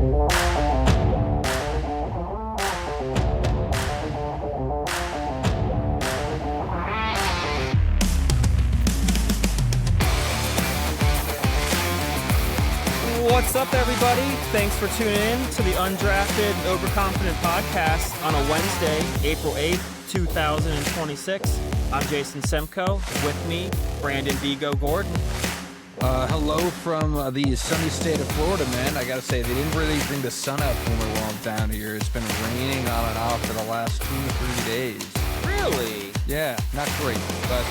What's up, everybody? Thanks for tuning in to the Undrafted Overconfident Podcast on a Wednesday, April 8th, 2026. I'm Jason Semko. With me, Brandon Vigo Gordon. Hello from the sunny state of Florida, man. I gotta say, they didn't really bring the sun out when we were down here. It's been raining on and off for the last 2 to 3 days. Really? Yeah, not great. But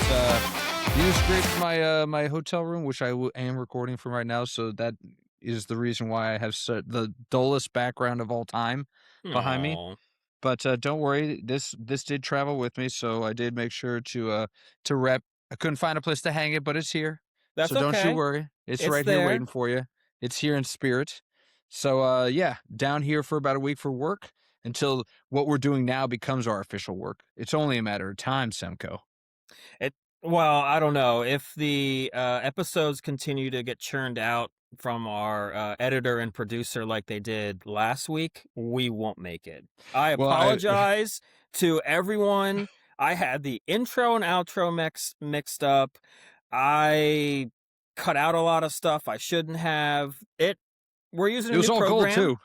you scraped my hotel room, which I am recording from right now, so that is the reason why I have the dullest background of all time behind me. But don't worry, this did travel with me, so I did make sure to rep. I couldn't find a place to hang it, but it's here. That's So don't okay. you worry. It's right there. here waiting for you. It's here in spirit. So yeah, down here for about a week for work until what we're doing now becomes our official work. It's only a matter of time, Semko. Well, I don't know. If the episodes continue to get churned out from our editor and producer like they did last week, we won't make it. I apologize to everyone. I had the intro and outro mixed up. I cut out a lot of stuff I shouldn't have. We're using a new program. It was all gold, too.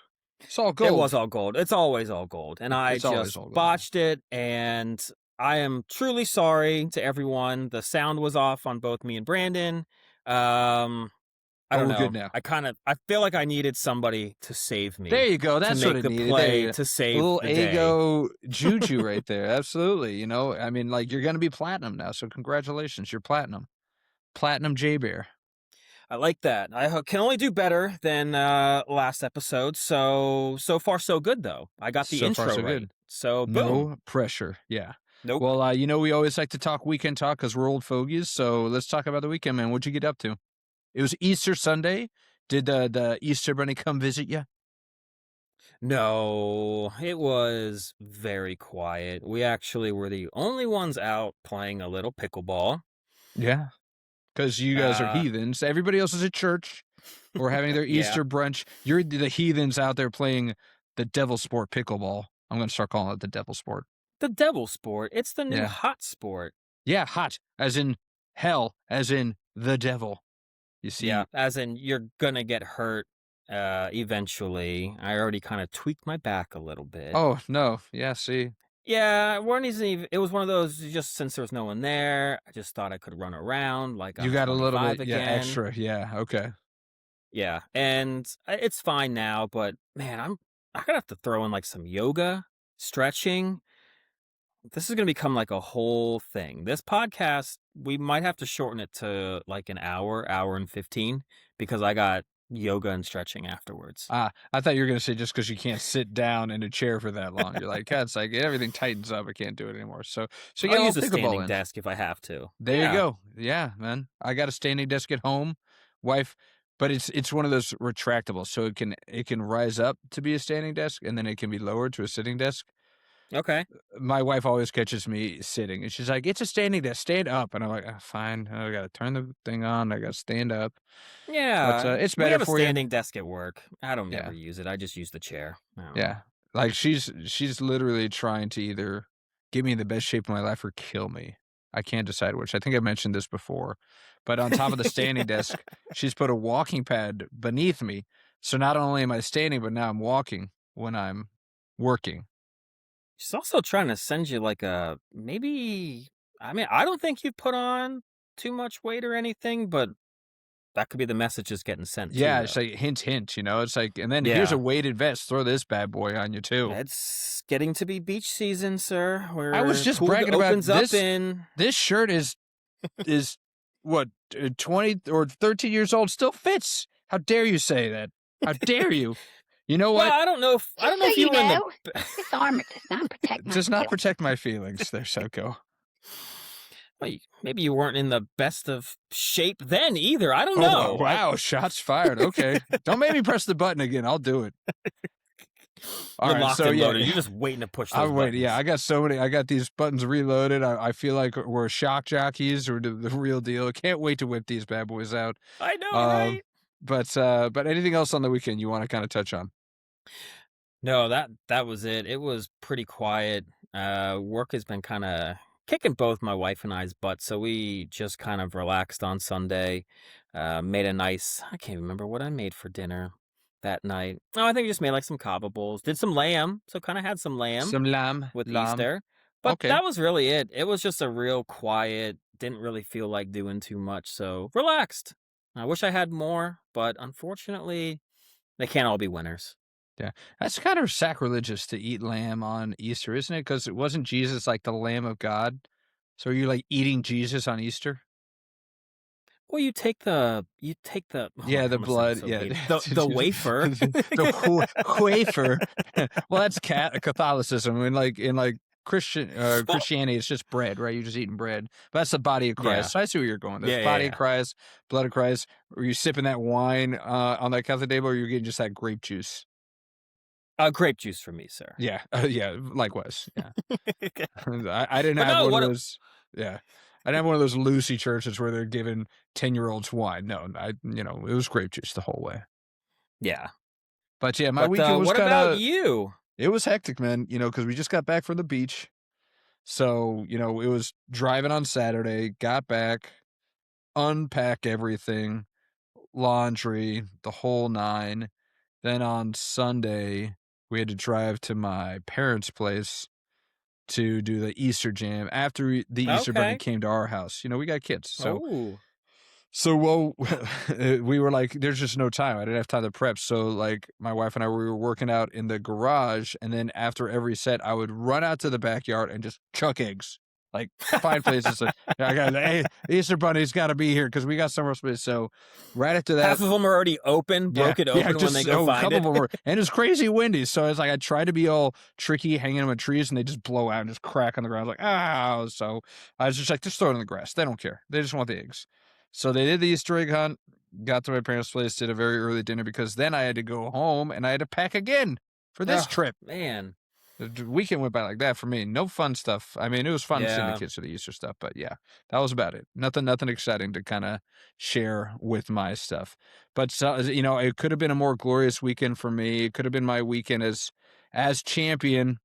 It's all gold. It was all gold. It's always all gold. And I just botched it, and I am truly sorry to everyone. The sound was off on both me and Brandon. I don't know. Good now. I feel like I needed somebody to save me. There you go. That's what it needed. To save a little the day. ego juju right there. Absolutely. You know, I mean, like, you're going to be platinum now, so congratulations. You're platinum. Platinum J-Bear. I like that. I can only do better than last episode. So far, so good, though. I got the intro right. Good. So, boom. No pressure. Yeah. Nope. Well, you know, we always like to talk weekend talk because we're old fogies. So let's talk about the weekend, man. What'd you get up to? It was Easter Sunday. Did the Easter Bunny come visit you? No, it was very quiet. We actually were the only ones out playing a little pickleball. Yeah, because you guys are heathens. Everybody else is at church or having their Easter brunch. You're the heathens out there playing the devil sport pickleball. I'm going to start calling it the devil sport. The devil sport? It's the new hot sport. Yeah, hot, as in hell, as in the devil. You see? Yeah, as in you're going to get hurt eventually. I already kind of tweaked my back a little bit. Oh, no. Yeah, see? Yeah, it was one of those, just since there was no one there, I just thought I could run around like you got a little bit again. Extra. Yeah, okay. Yeah, and it's fine now, but man, I'm going to have to throw in like some yoga, stretching. This is going to become like a whole thing. This podcast, we might have to shorten it to like an hour and 15, because I got yoga and stretching afterwards. I thought you were going to say just because you can't sit down in a chair for that long. You're like, it's like everything tightens up. I can't do it anymore. So I'll use a standing desk if I have to. There you go. Yeah, man. I got a standing desk at home, wife, but it's one of those retractables, so it can rise up to be a standing desk, and then it can be lowered to a sitting desk. Okay. My wife always catches me sitting, and she's like, it's a standing desk, stand up. And I'm like, fine. I got to turn the thing on. I got to stand up. Yeah. But, it's better for you. We have a standing desk at work. I don't ever use it. I just use the chair. Yeah. Like, she's literally trying to either get me in the best shape of my life or kill me. I can't decide which. I think I mentioned this before. But on top of the standing desk, she's put a walking pad beneath me. So not only am I standing, but now I'm walking when I'm working. She's also trying to send you like I don't think you've put on too much weight or anything, but that could be the message that's getting sent. Yeah, it's like hint, hint, you know? It's like, and then here's a weighted vest. Throw this bad boy on you, too. It's getting to be beach season, sir. I was just bragging about this. This shirt is what, 20 or 13 years old, still fits. How dare you say that? How dare you? You know what? Well, I don't know if you were in the... This armor does not protect my does not protect my feelings there, Soko. Well, maybe you weren't in the best of shape then either. I don't know. Wow, shots fired. Okay. Don't make me press the button again. I'll do it. All right, so yeah, you're just waiting to push those I'm waiting. buttons. Yeah, I got so many. I got these buttons reloaded. I feel like we're shock jockeys or the real deal. I can't wait to whip these bad boys out. I know, right? But anything else on the weekend you want to kind of touch on? No, that was it. It was pretty quiet. Work has been kind of kicking both my wife and I's butts, so we just kind of relaxed on Sunday. Made a nice. I can't remember what I made for dinner that night. Oh, I think we just made like some kava bowls. Did some lamb, so kind of had some lamb Some lamb, with lamb. Easter. But Okay. that was really it. It was just a real quiet. Didn't really feel like doing too much, so relaxed. I wish I had more, but unfortunately, they can't all be winners. Yeah. That's kind of sacrilegious to eat lamb on Easter, isn't it? Because it wasn't Jesus like the Lamb of God. So are you like eating Jesus on Easter? Well, you take the oh my Yeah, god, the I'm gonna sound blood. so Yeah. mean. The wafer. The wafer. Well, that's Catholicism. In like Well, Christianity, it's just bread, right? You're just eating bread. But that's the body of yeah. Christ. So I see where you're going. That's Yeah, yeah, body of yeah. Christ, blood of Christ. Are you sipping that wine on that Catholic table, or you're getting just that grape juice? Grape juice for me, sir. Yeah, yeah. Likewise. Yeah. I didn't But have no, one of what a those. Yeah, I didn't have one of those Lucy churches where they're giving 10-year-olds wine. No, it was grape juice the whole way. yeah. But yeah, my But, weekend was what about kinda you? it was hectic, man, because we just got back from the beach. So, it was driving on Saturday, got back, unpack everything, laundry, the whole 9. Then on Sunday, we had to drive to my parents' place to do the Easter jam after the Easter bunny Okay. came to our house. We got kids. So Oh. So, well, we were like, there's just no time. I didn't have time to prep. So, like, my wife and I, we were working out in the garage. And then after every set, I would run out to the backyard and just chuck eggs. Like, find places to, I got, hey, Easter Bunny's got to be here because we got somewhere space. So, right after that, Half of them are already open, yeah, broke it yeah, open when they just go a find couple of it. them were, and it's crazy windy. So it's like I try to be all tricky, hanging them in trees, and they just blow out and just crack on the ground. Like, ah, so I was just like, just throw it in the grass. They don't care. They just want the eggs. So they did the Easter egg hunt. Got to my parents' place, did a very early dinner because then I had to go home and I had to pack again for this Oh, trip. man. The weekend went by like that for me. No fun stuff. I mean, it was fun seeing the Yeah. kids for the Easter stuff, but yeah, that was about it. Nothing exciting to kind of share with my stuff. But so, it could have been a more glorious weekend for me. It could have been my weekend as champion.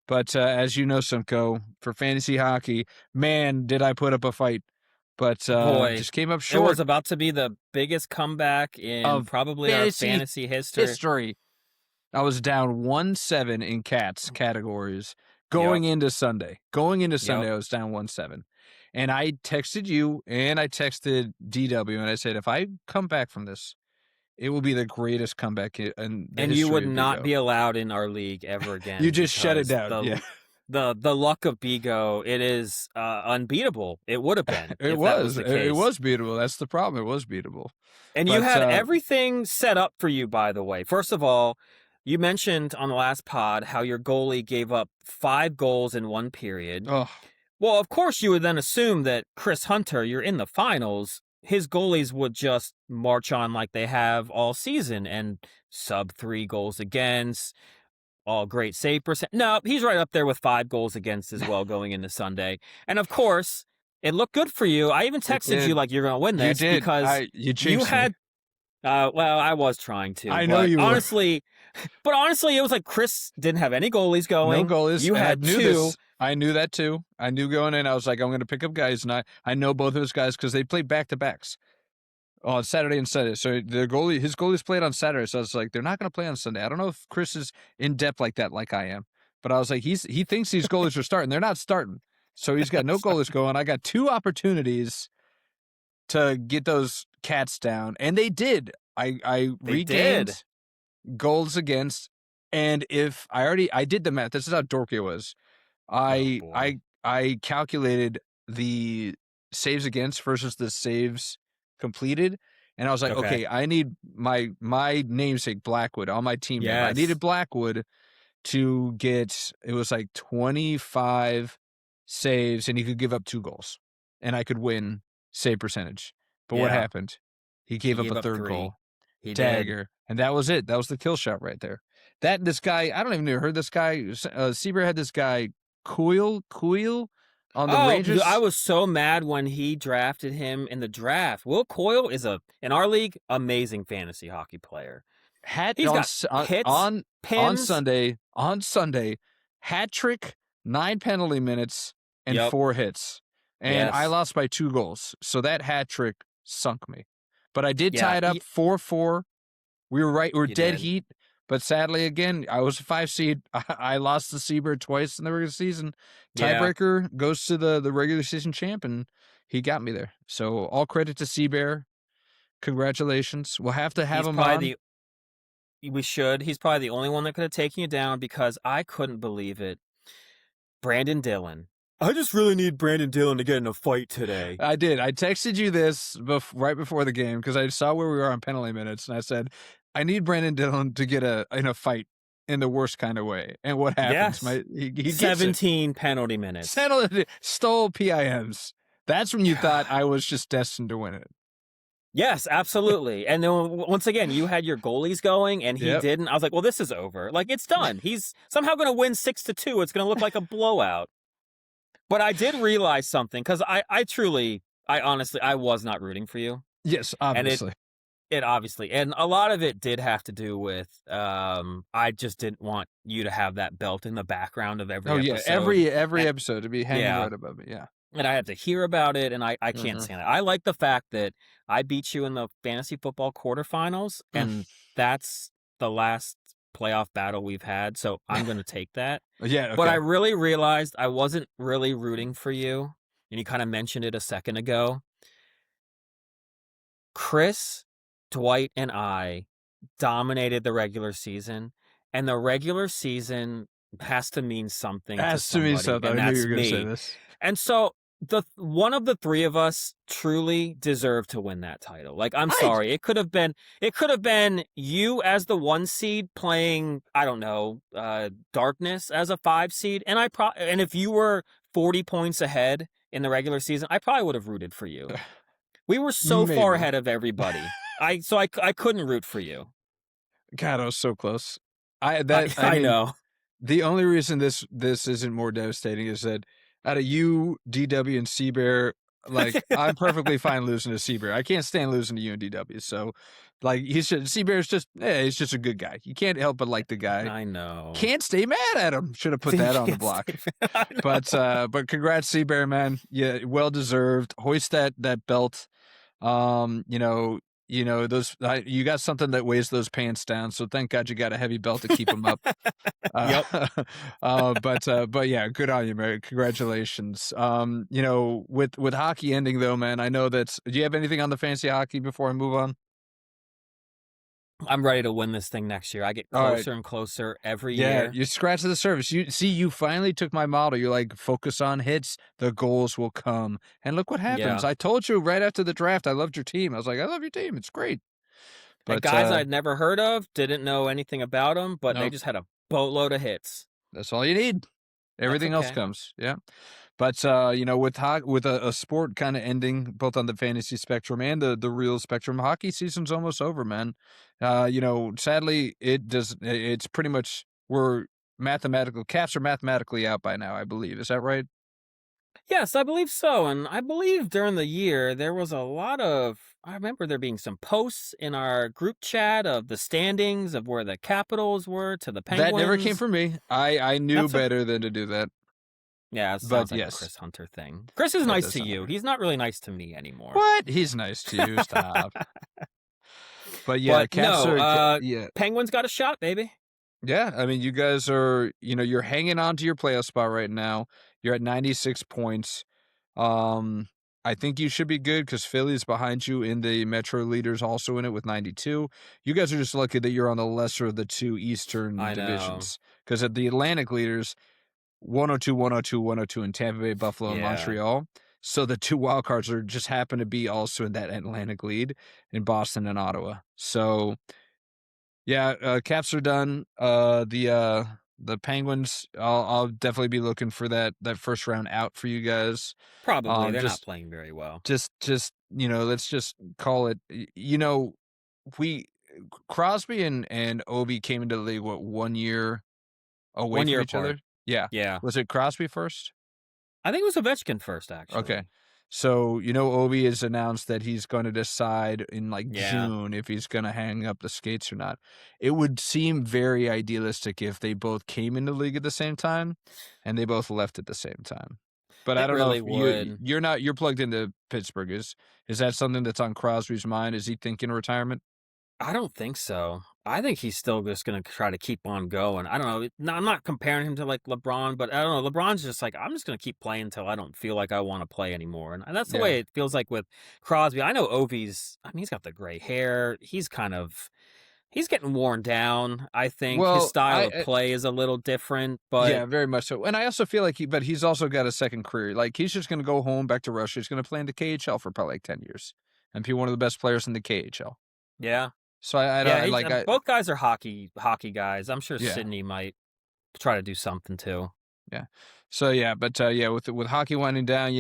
But as you know, Simcoe, for fantasy hockey, man, did I put up a fight. But Boy, just came up it was short about to be the biggest comeback in of probably our fantasy fantasy history. history. I was down 1-7 in cats categories Yep. going into Sunday. Going into Yep. Sunday, I was down 1-7. And I texted you and I texted DW and I said, if I come back from this, it will be the greatest comeback in the And you history would of not Vigo. be allowed in our league ever You again just shut it because down. Yeah. the luck of Bigo, it is unbeatable. It would have been It if that was was. the It case. was beatable. That's the problem. It was beatable. And you But had everything set up for you, by the way. First of all, you mentioned on the last pod how your goalie gave up 5 goals in one period. oh, Well, of course, you would then assume that Chris Hunter, you're in the finals. His goalies would just march on like they have all season and sub 3 goals against, all great save percent. No, he's right up there with 5 goals against as well going into Sunday. And of course, it looked good for you. I even it texted you did. like you're going to win You this did. because You you jinxed me. had well, I was trying to, I know you were. but honestly, it was like Chris didn't have any goalies No going. goalies. You And I had knew 2. this. I knew that too. I knew going in. I was like, I'm going to pick up guys, and I know both of those guys because they played back to backs on Saturday and Sunday. So his goalies played on Saturday. So I was like, they're not going to play on Sunday. I don't know if Chris is in depth like that, like I am, but I was like, he thinks these goalies are starting. They're not starting. So he's got no goalies going. I got 2 opportunities to get those cats down, and they did. I They did. regained goals against, and if I did the math. This is how dorky it was. Oh I boy. I I calculated the saves against versus the saves completed, and I was like, Okay. okay, I need my namesake Blackwood on my team name. I needed Yes. Blackwood to get it was like 25 saves, and he could give up 2 goals, and I could win save percentage. But what Yeah. happened? He gave He up a gave up 3rd 3. goal. He did. Dagger. And that was it. That was the kill shot right there. This guy, I don't even know, heard this guy, Seaver had this guy, Coyle on the Oh, I Rangers. was so mad when he drafted him in the draft. Will Coyle is in our league, amazing fantasy hockey player. Hat He's on got S hits, on pins. Sunday, hat trick, 9 penalty minutes, and Yep. 4 hits, and I Yes. lost by 2 goals, so that hat trick sunk me. But I did Yeah. tie it up 4-4. We were You dead did. heat, but sadly, again, I was a 5 seed. I lost the Seabird twice in the regular season. Yeah. Tiebreaker goes to the regular season champ, and he got me there. So all credit to Seabear. Congratulations. We'll have to have He's him probably on. the we should. He's probably the only one that could have taken you down because I couldn't believe it. Brandon Dillon. I just really need Brandon Dillon to get in a fight today. I did. I texted you this right before the game because I saw where we were on penalty minutes, and I said, I need Brandon Dillon to get in a fight in the worst kind of way. And what happens? Yes. He gets it. 17 penalty minutes. Stole PIMs. That's when you thought I was just destined to win it. Yes, absolutely. And then once again, you had your goalies going and he Yep. didn't. I was like, well, this is over. Like, it's done. He's somehow going to win 6-2. It's going to look like a blowout. But I did realize something because I honestly, I was not rooting for you. Yes, And obviously. it obviously, and a lot of it did have to do with, I just didn't want you to have that belt in the background of every Oh yeah, episode. every episode to be hanging Yeah. right above it. Yeah. And I had to hear about it, and I can't Mhm. stand it. I like the fact that I beat you in the fantasy football quarterfinals, and that's the last playoff battle we've had, so I'm going to take that. Yeah. But I Okay. really realized I wasn't really rooting for you, and you kind of mentioned it a second ago. Chris, Dwight, and I dominated the regular season, and the regular season has to mean something to Has to mean somebody, something. and I knew you that's were going to say me. this. And so the one of the three of us truly deserved to win that title. Like, I'm Right. sorry, it could have been you as the 1 seed playing, I don't know, Darkness as a 5 seed, and and if you were 40 points ahead in the regular season, I probably would have rooted for you. We were so far Maybe. ahead of everybody. I couldn't root for you. God, I was so close. I I mean, know. the only reason this isn't more devastating is that out of you, DW, and Seabear, like I'm perfectly fine losing to Seabear. I can't stand losing to you and DW. So, like Seabear's just he's just a good guy. You can't help but like the guy. I know. Can't stay mad at him. Should have put that on the block. But congrats, Seabear, man. Yeah, well deserved. Hoist that belt. Those you got something that weighs those pants down. So thank God you got a heavy belt to keep them up. Yep. But yeah, good on you, man. Congratulations. With hockey ending though, man, I know that's. Do you have anything on the fantasy hockey before I move on? I'm ready to win this thing next year. I get All right. closer and closer every Yeah, year. you scratch the surface. You finally took my model. You're like, focus on hits, the goals will come. And look what happens. Yeah. I told you right after the draft, I loved your team. I was like, I love your team. It's great. And But guys I'd never heard of, didn't know anything about them, but they Nope. just had a boatload of hits. That's all you need. Everything else okay. comes. Yeah. But with a sport kind of ending both on the fantasy spectrum and the real spectrum, hockey season's almost over, man. Sadly it's pretty much Caps are mathematically out by now, I believe. Is that right? Yes, I believe so. And I believe during the year there was a lot of, I remember there being some posts in our group chat of the standings of where the Capitals were to the Penguins. That never came from me. I knew That's better than to do that. Yeah, it But sounds like yes. a Chris Hunter thing. Chris is That nice does to sound you. like He's not really nice to me anymore. What? He's nice to you. Stop. But yeah, But Caps no, are yeah. Penguins got a shot, baby. Yeah, I mean, you guys are, you're hanging on to your playoff spot right now. You're at 96 points. I think you should be good because Philly's behind you in the Metro leaders, also in it with 92. You guys are just lucky that you're on the lesser of the two Eastern I know. divisions. Because at the Atlantic leaders, 102, 102, 102 in Tampa Bay, Buffalo, and Yeah. Montreal. So the two wild cards are just happen to be also in that Atlantic lead in Boston and Ottawa. So yeah, Caps are done. The Penguins, I'll definitely be looking for that first round out for you guys. Probably. They're not Just playing very well. just let's just call it. We Crosby and Obi came into the league 1 year away 1 from year each apart. other. Yeah. Yeah. Was it Crosby first? I think it was Ovechkin first, actually. Okay. So, Ovi has announced that he's going to decide in like Yeah. June if he's going to hang up the skates or not. It would seem very idealistic if they both came in the league at the same time and they both left at the same time. But I It don't know really if would. you're plugged into Pittsburgh. Is that something that's on Crosby's mind? Is he thinking retirement? I don't think so. I think he's still just gonna try to keep on going. I don't know. No, I'm not comparing him to like LeBron, but I don't know. LeBron's just like, I'm just gonna keep playing until I don't feel like I want to play anymore, and that's the Yeah. way it feels like with Crosby. I know Ovi's. I mean, he's got the gray hair. He's getting worn down. I think his Well, style of play is a little different, but yeah, very much so. And I also feel like but he's also got a second career. Like he's just going to go home back to Russia. He's going to play in the KHL for probably like 10 years and be one of the best players in the KHL. yeah, So I don't yeah. I, like I Both guys are hockey guys. I'm sure yeah. Sydney might try to do something too. Yeah. So yeah, but yeah, with hockey winding down,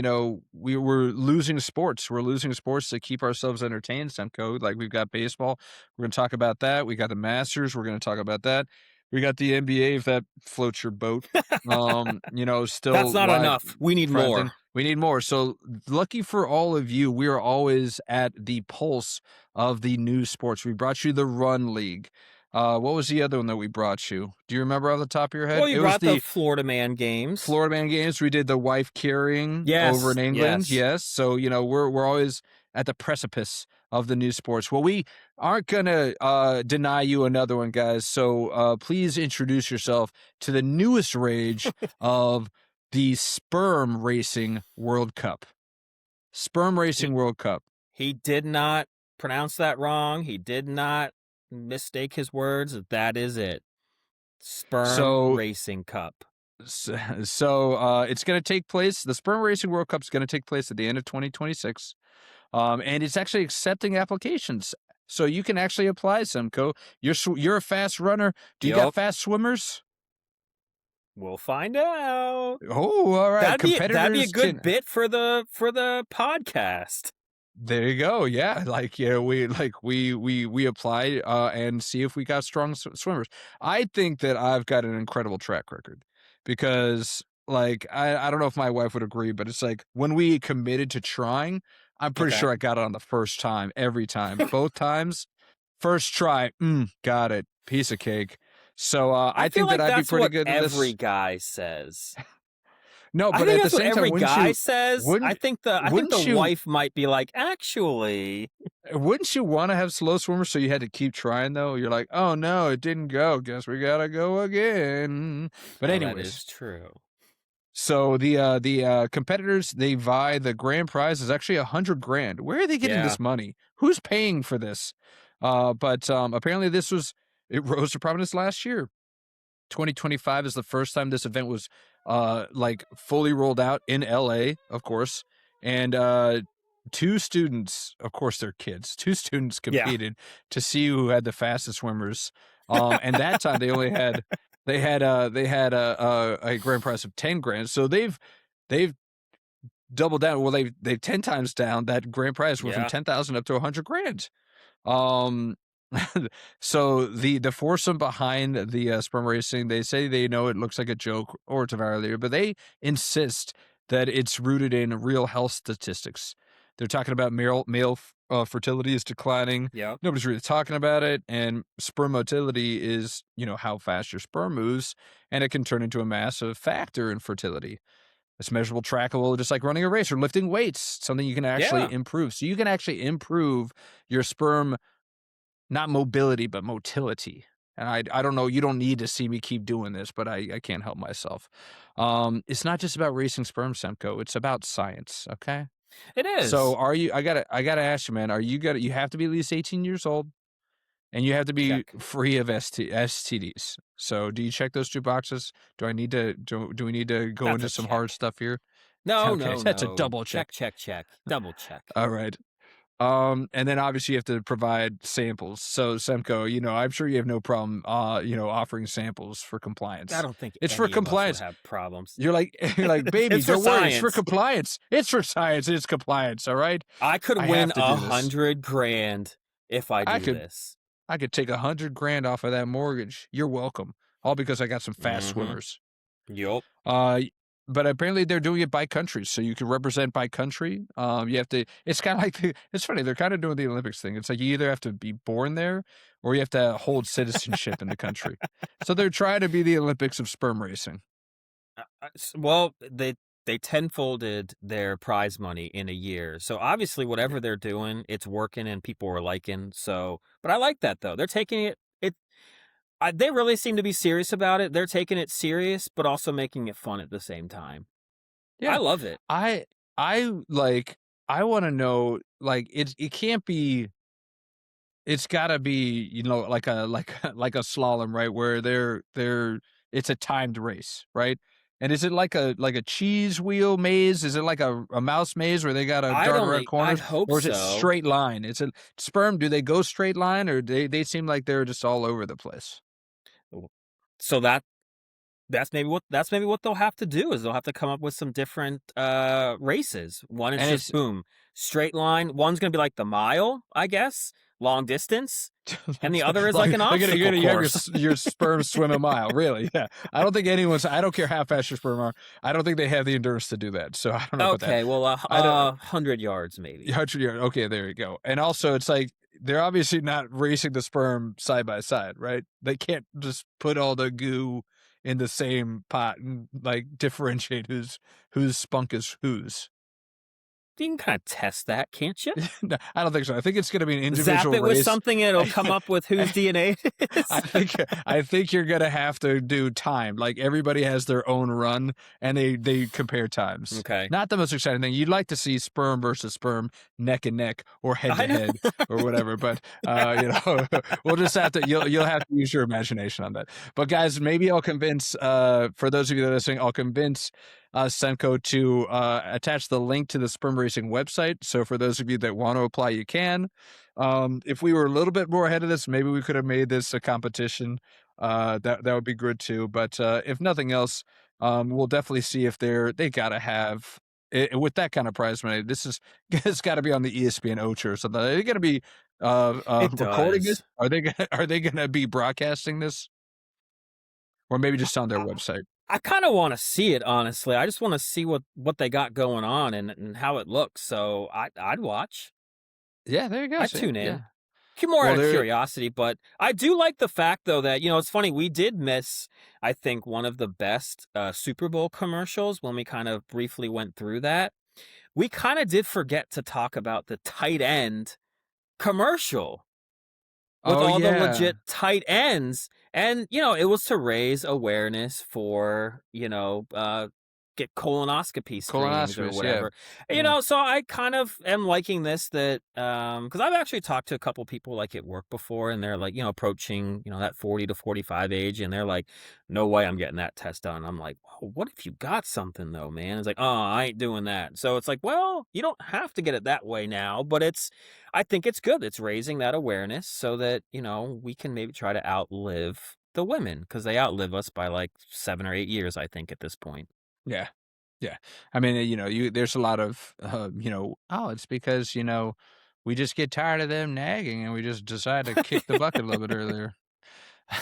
we're losing sports. We're losing sports to keep ourselves entertained. Semco, like we've got baseball. We're going to talk about that. We got the Masters. We're going to talk about that. We got the NBA. If that floats your boat, That's still not live. enough. We need Frampton. more. We need more. So lucky for all of you, we are always at the pulse of the new sports. We brought you the Run League. What was the other one that we brought you? Do you remember off the top of your head? Well, you It was brought the the Florida Man games. Florida Man games. We did the wife carrying over in Yes, England. yes. Yes. So, we're always at the precipice of the new sports. Well, we aren't going to deny you another one, guys. So please introduce yourself to the newest rage of the Sperm Racing World Cup. Sperm Racing He World Cup. he did not pronounce that wrong. He did not mistake his words. That is it. Sperm So Racing Cup. So it's going to take place. The Sperm Racing World Cup is going to take place at the end of 2026. And it's actually accepting applications. So you can actually apply, Simcoe. You're a fast runner. Do you got Yup. fast swimmers? We'll find out. Oh, all right. That'd be a Competitors good can. bit for the podcast. There you go. Yeah, we apply and see if we got strong swimmers. I think that I've got an incredible track record because I don't know if my wife would agree, but it's like when we committed to trying, I'm pretty Okay. sure I got it on the first time every time. Both times, first try, got it. Piece of cake. So I I feel think that like I'd be that's pretty what good at every this. guy says. No, I but think at the that's what same time, every wouldn't guy you says. I wouldn't think the wouldn't you wife might be like, actually. Wouldn't you want to have slow swimmers so you had to keep trying though? You're like, oh no, it didn't go. Guess we gotta go again. But Oh, that anyways, is true. so the competitors they vie. The grand prize is actually $100,000. Where are they getting Yeah. this money? Who's paying for this? But apparently it rose to prominence last year. 2025 is the first time this event was fully rolled out in LA, of course. And two students, of course they're kids, two students Yeah. competed to see who had the fastest swimmers. And that time they had a grand prize of 10 grand. So they've doubled down. Well, they've 10 times down. That grand prize went from Yeah. 10,000 up to 100,000. Um, so the foursome behind the sperm racing, they say they know it looks like a joke or it's a violator, but they insist that it's rooted in real health statistics. They're talking about male fertility is declining. Yep. Nobody's really talking about it, and sperm motility is how fast your sperm moves, and it can turn into a massive factor in fertility. It's measurable, trackable, just like running a race or lifting weights, something you can actually Yeah. improve. So you can actually improve your sperm, not mobility, but motility. And I don't know, you don't need to see me keep doing this, but I can't help myself. It's not just about racing sperm, Semco. It's about science, okay? It So is. I gotta ask you, man, you have to be at least 18 years old and you have to be Check. free of STDs. So do you check those two boxes? Do we need to go That's into a some hard check. stuff here? No, Okay, no, that's a no. double check. Check. Double check. All right. And then obviously you have to provide samples. So Semco, I'm sure you have no problem, offering samples for I compliance. don't think It's for any of us would compliance. have problems. You're like, baby, It's for don't worry. It's for science. compliance. It's for science. It's compliance. All right. I could I win have to do this. $100,000 if I I do could, this. I could take $100,000 off of that mortgage. You're welcome. All because I got some fast Mm-hmm. swimmers. Yup. Uh, but apparently they're doing it by country, so you can represent by country. You have to. It's kind of like it's funny. They're kind of doing the Olympics thing. It's like you either have to be born there or you have to hold citizenship in the country. So they're trying to be the Olympics of sperm racing. Well, they tenfolded their prize money in a year. So obviously Yeah. whatever they're doing, it's working and people are liking. So, but I like that though. They're taking it they really seem to be serious about it. They're taking it serious but also making it fun at the same time. I Yeah. love it. I I like I want to know like it can't be it's gotta be, like a slalom, right? Where they're it's a timed race, right? And is it like a cheese wheel maze? Is it like a mouse maze where they gotta dart around I'd corners? hope Or is it so. straight line? It's a sperm, do they go straight line or they seem like they're just all over the place? W So that's maybe what they'll have to do is they'll have to come up with some different, races. One is And just it's boom, straight line. One's gonna be like the mile, I guess, long distance, and the other is like like an you're obstacle gonna have your course. your sperm swim a mile, really? Yeah. I don't care how fast your sperm are. I don't think they have the endurance to do that. So I don't know about that. Okay, well, I don't 100 yards maybe. 100 yard. Okay, there you go. And also, it's like they're obviously not racing the sperm side by side, right? They can't just put all the goo in the same pot and like differentiate whose spunk is whose. You can kinda test that, can't you? No, I don't think so. I think it's going to be an Zap individual it with race. something and it'll come up with whose DNA it I is. think I think you're gonna have to do time. Like everybody has their own run, and they compare times. Okay. Not the most exciting thing. You'd like to see sperm versus sperm, neck and neck, or head I to know. head, or whatever. But we'll just have to. You'll have to use your imagination on that. But guys, maybe I'll convince. For those of you that are listening, I'll convince. Senko to attach the link to the sperm racing website. So for those of you that want to apply, you can. If we were a little bit more ahead of this, maybe we could have made this a competition. That would be good too. But if nothing else, we'll definitely see if they gotta have with that kind of prize money. This is it's got to be on the ESPN Ocho or something. Are they going to be It recording this? does. Are they going to be broadcasting this, or maybe just on their I website? I kinda wanna see it, honestly. I just wanna see what they got going on and how it looks, so I'd watch. Yeah, there you go. I See, tune yeah. in. More Well, out of there. curiosity, but I do like the fact though that, it's funny, we did miss, I think, one of the best, Super Bowl commercials when we kind of briefly went through that. We kinda did forget to talk about the tight end commercial with Oh all the yeah, legit tight ends, and, it was to raise awareness for, get colonoscopy screenings or colonoscopies. Yeah, whatever. yeah. So I kind of am liking this that, because 'cause I've actually talked to a couple people, like, at work before, and they're, like, approaching, that 40 to 45 age, and they're like, "No way I'm getting that test done." I'm like, "Oh, what if you got something though, man?" It's like, "Oh, I ain't doing that." So it's like, well, you don't have to get it that way now, but I think it's good. It's raising that awareness so that, we can maybe try to outlive the women because they outlive us by like 7 or 8 years, I think, at this point. Yeah. Yeah. I mean, there's a lot of, oh, it's because, we just get tired of them nagging and we just decide to kick the bucket a little bit earlier.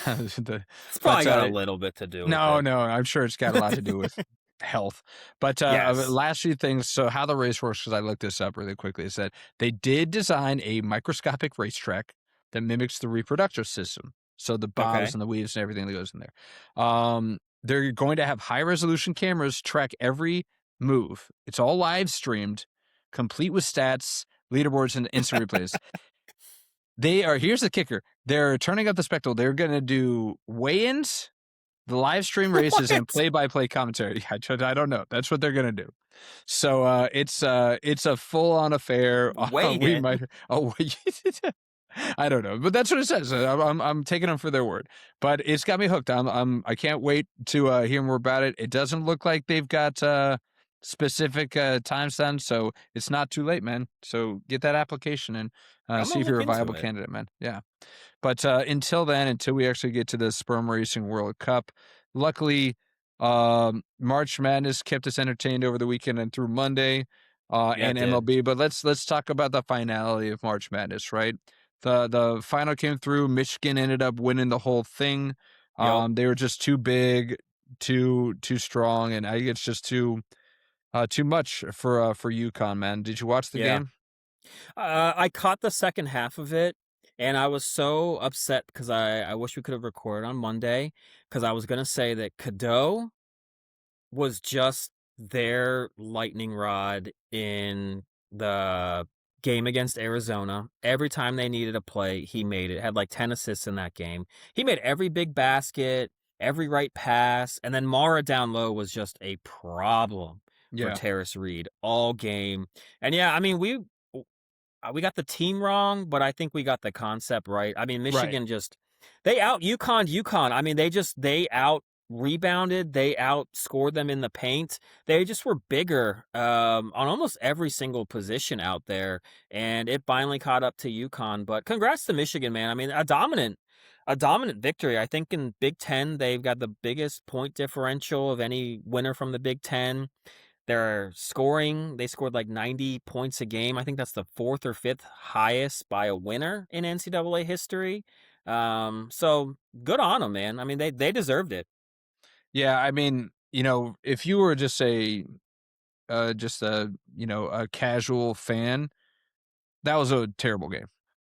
The- It's probably but got a little bit to do with no, it. no, I'm sure it's got a lot to do with health. But Yes. last few things. So how the race works, because I looked this up really quickly, is that they did design a microscopic racetrack that mimics the reproductive system. So the bobs Okay. and the weaves and everything that goes in there. They're going to have high resolution cameras track every move. It's all live streamed, complete with stats, leaderboards, and instant replays. They are. Here's the kicker. They're turning up the spectacle. They're going to do weigh-ins, the live stream races, and What? play-by-play commentary. I don't know. That's what they're gonna do. So it's a full-on affair. Weigh We in. might. Oh, wait. I don't know, but that's what it says. I'm taking them for their word. But it's got me hooked. I can't wait to hear more about it. It doesn't look like they've got specific times done, so it's not too late, man. So get that application and I'm see gonna if you're look a into viable it. candidate, man. Yeah. But until then, until we actually get to the Sperm Racing World Cup, luckily, March Madness kept us entertained over the weekend and through Monday, Yeah, and it did. MLB. But let's talk about the finality of March Madness, right? The final came through. Michigan ended up winning the whole thing. Yep. They were just too big. too strong, and I think it's just too much for UConn, man. Did you watch the Yeah. game? I caught the second half of it, and I was so upset because I wish we could have recorded on Monday because I was gonna say that Cadeau was just their lightning rod in the game against Arizona. Every time they needed a play, he made it. Had like 10 assists in that game. He made every big basket, every right pass, and then Mara down low was just a problem for Yeah, Terrace Reed all game. And yeah, I mean, we got the team wrong, but I think we got the concept right. I mean, right. Michigan just they out UConn. I mean, they out rebounded, they outscored them in the paint. They just were bigger on almost every single position out there, and it finally caught up to UConn. But congrats to Michigan, man. I mean, a dominant victory. I think in Big Ten they've got the biggest point differential of any winner from the Big Ten. Their scoring, they scored like 90 points a game. I think that's the fourth or fifth highest by a winner in NCAA history. So good on them, man. I mean, they deserved it. Yeah, I mean, if you were just a a casual fan, that was a terrible game.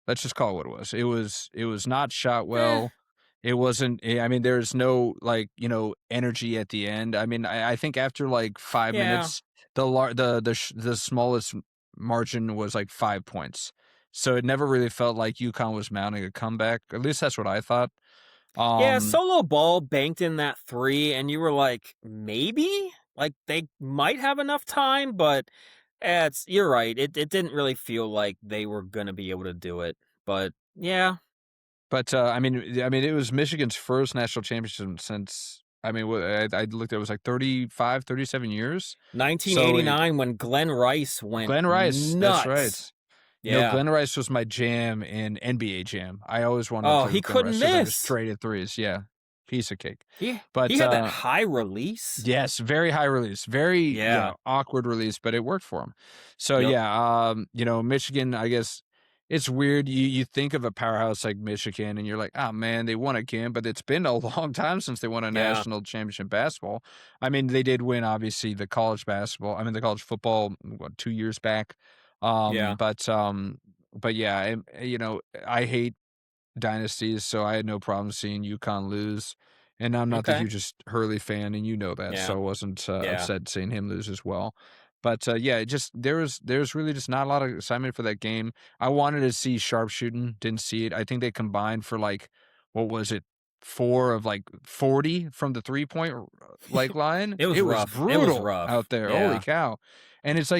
Let's just call it what it was. It was not shot Eh, well. It wasn't. I mean, there's no like energy at the end. I mean, I think after like five yeah. minutes, the smallest margin was like 5 points. So it never really felt like UConn was mounting a comeback. At least that's what I thought. Yeah, Um, solo ball banked in that three, and you were like, maybe? Like they might have enough time, but you're right. It didn't really feel like they were gonna be able to do it. But yeah, but I mean, it was Michigan's first national championship since. I mean, I looked at it was like 35, 37 years. So 1989 when Glenn Rice went Glenn Rice, that's right. nuts. Yeah. Glenn Rice was my jam in NBA Jam. I always wanted to Oh, play he with Glenn couldn't Rice because I just miss. traded threes. Yeah, piece of cake. He But had that high release. yes, very high release, very Yeah. awkward release, but it worked for him. So Yep. yeah, Michigan. I guess it's weird. You think of a powerhouse like Michigan, and you're like, oh man, they won again, but it's been a long time since they won a Yeah. national championship basketball. I mean, they did win obviously the college basketball. I mean, the college football 2 years back. Yeah. But yeah, I hate dynasties, so I had no problem seeing UConn lose. And I'm not the Okay. hugest Hurley fan, and you know that, so Yeah. I wasn't Yeah. upset seeing him lose as well. But yeah, it just there's really just not a lot of excitement for that game. I wanted to see sharpshooting, didn't see it. I think they combined for like what was it, 4 of like 40 from the 3 point like line. It was It was rough. It was brutal rough. out there. Holy Yeah. cow! And it's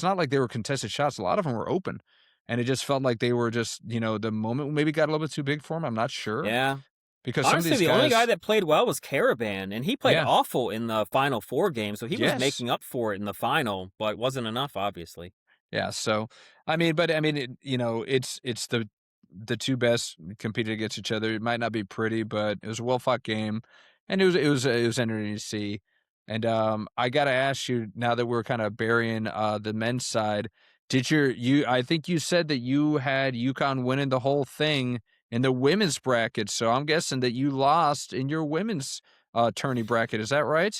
not like they were contested shots. A lot of them were open. And it just felt like they were just, the moment maybe got a little bit too big for him. I'm not sure Yeah. because some of Honestly, these the only guy guys, that played well was Caravan, and he played yeah, awful in the Final Four game, so he was yes, making up for it in the final, but wasn't enough, obviously. yeah. So, I mean, it's the two best competed against each other. It might not be pretty, but it was a well fought game, and it was entertaining to see. And I gotta ask you now that we're kind of burying the men's side. Did you? I think you said that you had UConn winning the whole thing in the women's bracket. So I'm guessing that you lost in your women's tourney bracket. Is that right?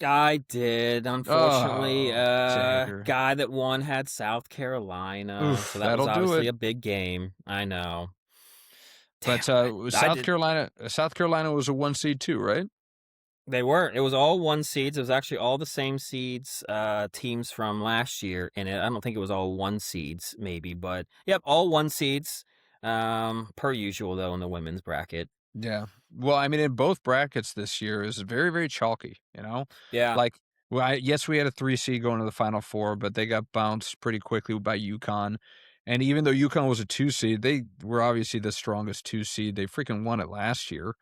I did, unfortunately. Oh, dagger. Guy that won had South Carolina, so Oof, that was that'll do obviously it. a big game. I know. Damn, But I South did. Carolina, South Carolina was a 1 seed too, right? They were. It was all one seeds. It was actually all the same seeds, teams from last year in it. I don't think it was all one seeds, maybe, but yep, all one seeds. Per usual though in the women's bracket. Yeah. Well, I mean, in both brackets this year is very, very chalky, Yeah, Like, yes, we had a 3 seed going to the Final Four, but they got bounced pretty quickly by UConn. And even though UConn was a 2 seed, they were obviously the strongest 2 seed. They freaking won it last year.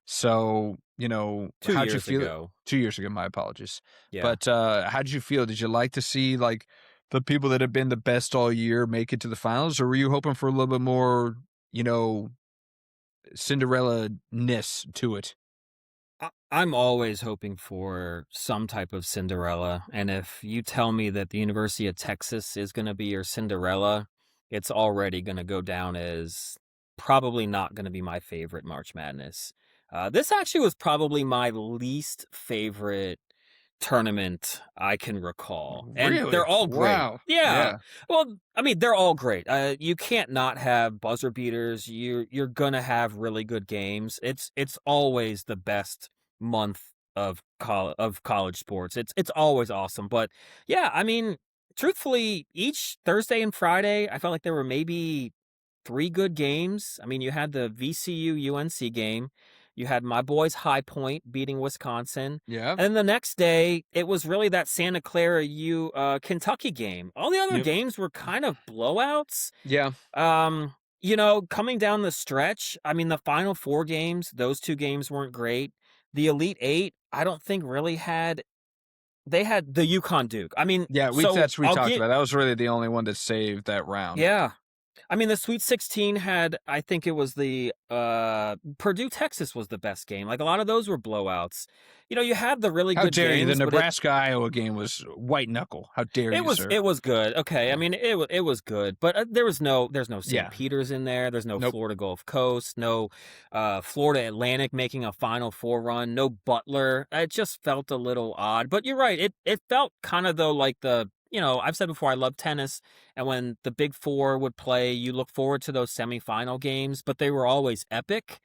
So, two how'd you years feel? ago. 2 years ago, my apologies. Yeah. But how'd you feel? Did you like to see like the people that have been the best all year make it to the finals, or were you hoping for a little bit more, you know, Cinderella-ness to it? I'm always hoping for some type of Cinderella, and if you tell me that the University of Texas is going to be your Cinderella, it's already going to go down as probably not going to be my favorite March Madness. This actually was probably my least favorite tournament I can recall, and Really? they're all great. Wow. Yeah. Yeah. Well, I mean, they're all great. You can't not have buzzer beaters. You're gonna have really good games. It's always the best month of college sports. It's always awesome. But yeah, I mean, truthfully, each Thursday and Friday, I felt like there were maybe 3 good games. I mean, you had the VCU UNC game, you had my boys High Point beating Wisconsin, Yeah. and then the next day, it was really that Santa Clara Kentucky game. All the other Yep. games were kind of blowouts. Yeah. Coming down the stretch, I mean, the Final 4 games, those 2 games weren't great. The Elite 8, I don't think really had they had the UConn Duke. I mean, Yeah, so we I'll talked get about. That was really the only one that saved that round. yeah. I mean, the Sweet 16 had I think it was the, Purdue Texas was the best game. Like, a lot of those were blowouts. You had the really How good dare you? The games, but Nebraska-Iowa game was white knuckle. How dare it you, was sir? it was good. Okay, I Yeah. mean, it was good, but, there's no St. Yeah. Peter's in there, there's no Nope. Florida Gulf Coast, no, Florida Atlantic making a Final Four run, no Butler. It just felt a little odd, but you're right, it felt kinda though like I've said before I love tennis, and when the Big 4 would play, you look forward to those semifinal games, but they were always epic.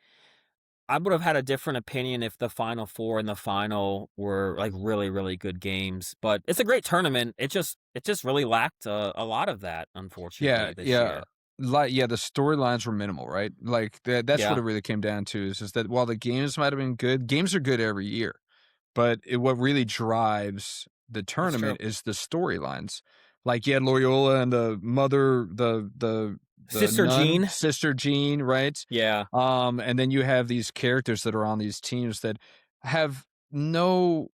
I would have had a different opinion if the Final 4 and the final were, like, really, really good games, but it's a great tournament. It just really lacked a lot of that, Yeah, unfortunately, this yeah. year. Yeah, the storylines were minimal, right? Like that's what Yeah, it really came down to is that while the games might have been good, games are good every year. But what really drives the that's tournament true. is the storylines. Like you had Loyola and the mother, the Sister nun, Jean? Sister Jean, right? Yeah. And then you have these characters that are on these teams that have no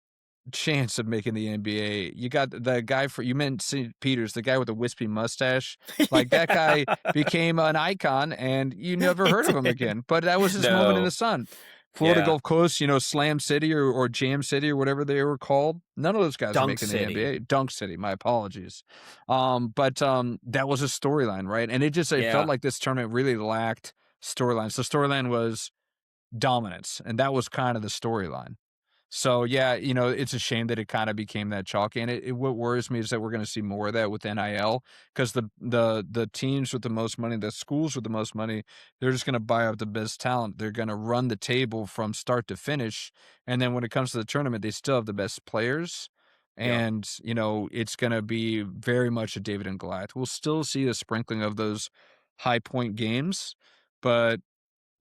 chance of making the NBA. You got the guy for you meant St. Peter's, the guy with the wispy mustache. Like that guy Yeah. became an icon and you never He heard of him did. again. But that was his moment in the No. sun. Florida Yeah. Gulf Coast, Slam City or Jam City or whatever they were called. None of those guys are Dunk making the City. NBA. Dunk City, my apologies. But that was a storyline, right? And it felt Yeah. like this tournament really lacked storylines. The storyline was dominance, and that was kind of the storyline. So yeah, it's a shame that it kind of became that chalky. And what worries me is that we're going to see more of that with NIL because the teams with the most money, the schools with the most money, they're just going to buy up the best talent. They're going to run the table from start to finish, and then when it comes to the tournament, they still have the best players. Yep. And it's going to be very much a David and Goliath. We'll still see a sprinkling of those high point games, but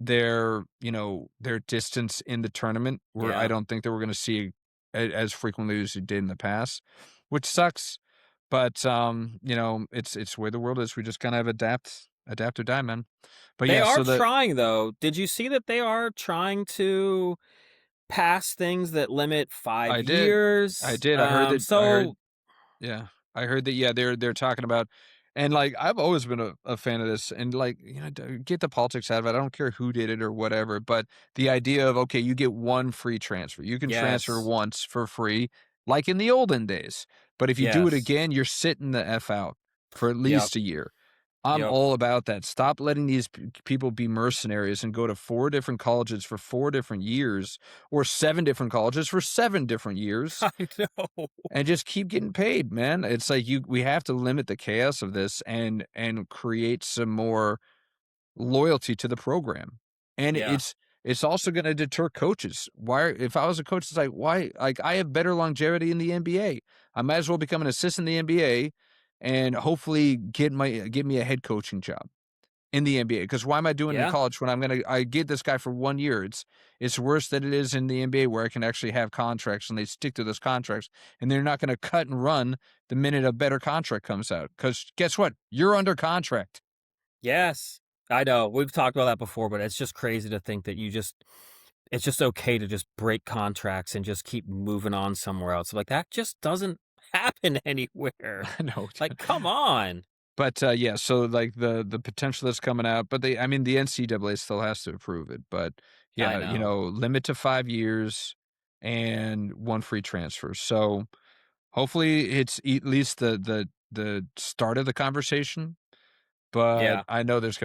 their distance in the tournament where I Yeah. don't think that we're going to see as frequently as we did in the past, which sucks. But it's where the world is. We just kind of adapt or die, man. But They yeah, are so the trying, though. Did you see that they are trying to pass things that limit 5 I did, years? I heard So Yeah. I heard that, yeah, they're talking about and, like, I've always been a fan of this and, like, get the politics out of it. I don't care who did it or whatever, but the idea of, okay, you get one free transfer. You can transfer yes. once for free, like in the olden days. But if you do it Yes. again, you're sitting the F out for at Yep. least a year. I'm Yep. all about that. Stop letting these people be mercenaries and go to 4 different colleges for 4 different years or 7 different colleges for 7 different years I know. and just keep getting paid, man. It's like we have to limit the chaos of this and create some more loyalty to the program. And Yeah. it's also going to deter coaches. Why if I was a coach it's like why like I have better longevity in the NBA. I might as well become an assistant in the NBA and hopefully get me a head coaching job in the NBA, because why am I doing it in Yeah. college when I get this guy for 1 year? It's worse than it is in the NBA where I can actually have contracts and they stick to those contracts and they're not gonna cut and run the minute a better contract comes out. Because guess what? You're under contract. Yes. I know. We've talked about that before, but it's just crazy to think that it's just okay to just break contracts and just keep moving on somewhere else. Like, that just doesn't happen anywhere. I know. Like, come on. But, yeah, so, like, the potential that's coming out, but I mean, the NCAA still has to approve it, but, I yeah, know. limit to 5 years and 1 free transfer. So, hopefully, it's at least the start of the conversation. but Yeah. I know it's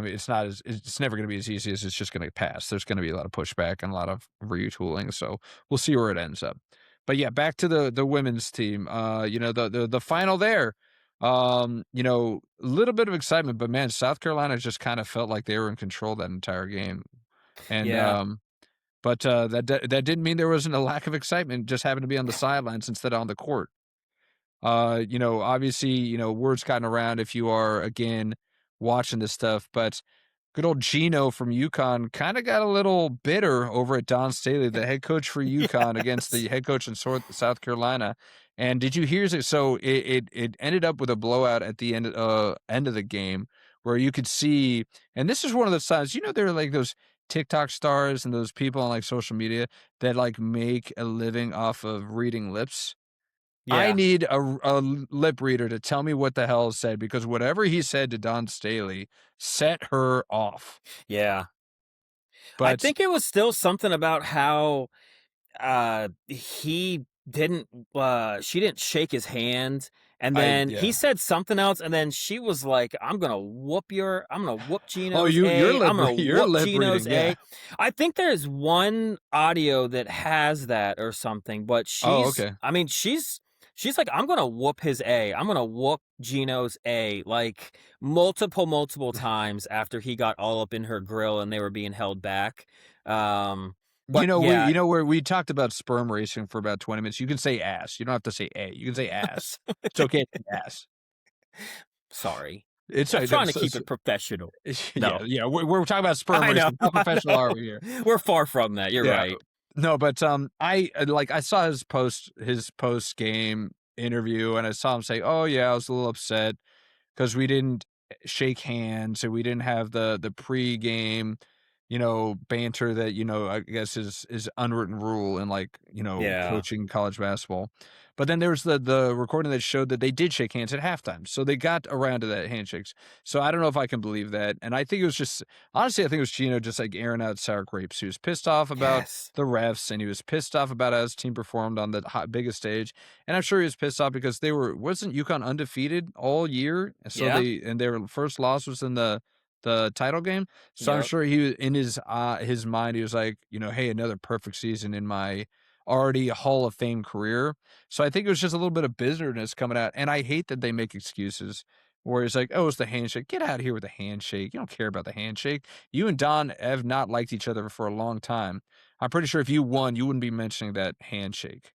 never gonna be as easy as it's just gonna pass. There's gonna be a lot of pushback and a lot of retooling, so we'll see where it ends up. But yeah, back to the women's team. The final there, a little bit of excitement, but man, South Carolina just kind of felt like they were in control that entire game. And Yeah. that didn't mean there wasn't a lack of excitement, just happened to be on the sidelines instead of on the court. Obviously, word's gotten around if you are again watching this stuff, but good old Gino from UConn kind of got a little bitter over at Don Staley, the head coach for UConn, against Yes. the head coach in South Carolina. And did you hear it? So it ended up with a blowout at the end of the game where you could see, and this is one of those times, there are like those TikTok stars and those people on like social media that like make a living off of reading lips. I Yeah. need a lip reader to tell me what the hell is said, because whatever he said to Don Staley set her off. Yeah. I But think it was still something about how he didn't she didn't shake his hand, and then he yeah. said something else, and then she was like, I'm gonna whoop Oh, Gino's your A. I'm lip gonna your whoop lip Gino's reading, yeah. A. I think there's one audio that has that or something, but Oh, okay. she's like, I'm gonna whoop his A. I'm gonna whoop Gino's A, like multiple times after he got all up in her grill and they were being held back. But yeah. Where we talked about sperm racing for about 20 minutes. You can say ass. You don't have to say A. You can say ass. It's okay to say ass. Sorry. It's I'm trying to so, keep it professional. yeah, No. yeah. We're talking about sperm I know, racing. How I professional are know. we here? We're far from that, you're Yeah. right. No, but I saw his post game interview, and I saw him say, "Oh yeah, I was a little upset because we didn't shake hands and we didn't have the pregame, banter that, I guess is unwritten rule in, like, Yeah. coaching college basketball." But then there was the recording that showed that they did shake hands at halftime. So they got around to that handshakes. So I don't know if I can believe that. And I think it was just honestly, I think it was Gino just like airing out sour grapes. He was pissed off about Yes. the refs, and he was pissed off about how his team performed on the biggest stage. And I'm sure he was pissed off because wasn't UConn undefeated all year? So Yeah. their first loss was in the title game. So I'm Yep. sure he was in his mind, he was like, hey, another perfect season in my already Hall of Fame career. So I think it was just a little bit of bitterness coming out. And I hate that they make excuses where it's like, oh, it's the handshake. Get out of here with the handshake. You don't care about the handshake. You and Don have not liked each other for a long time. I'm pretty sure if you won, you wouldn't be mentioning that handshake.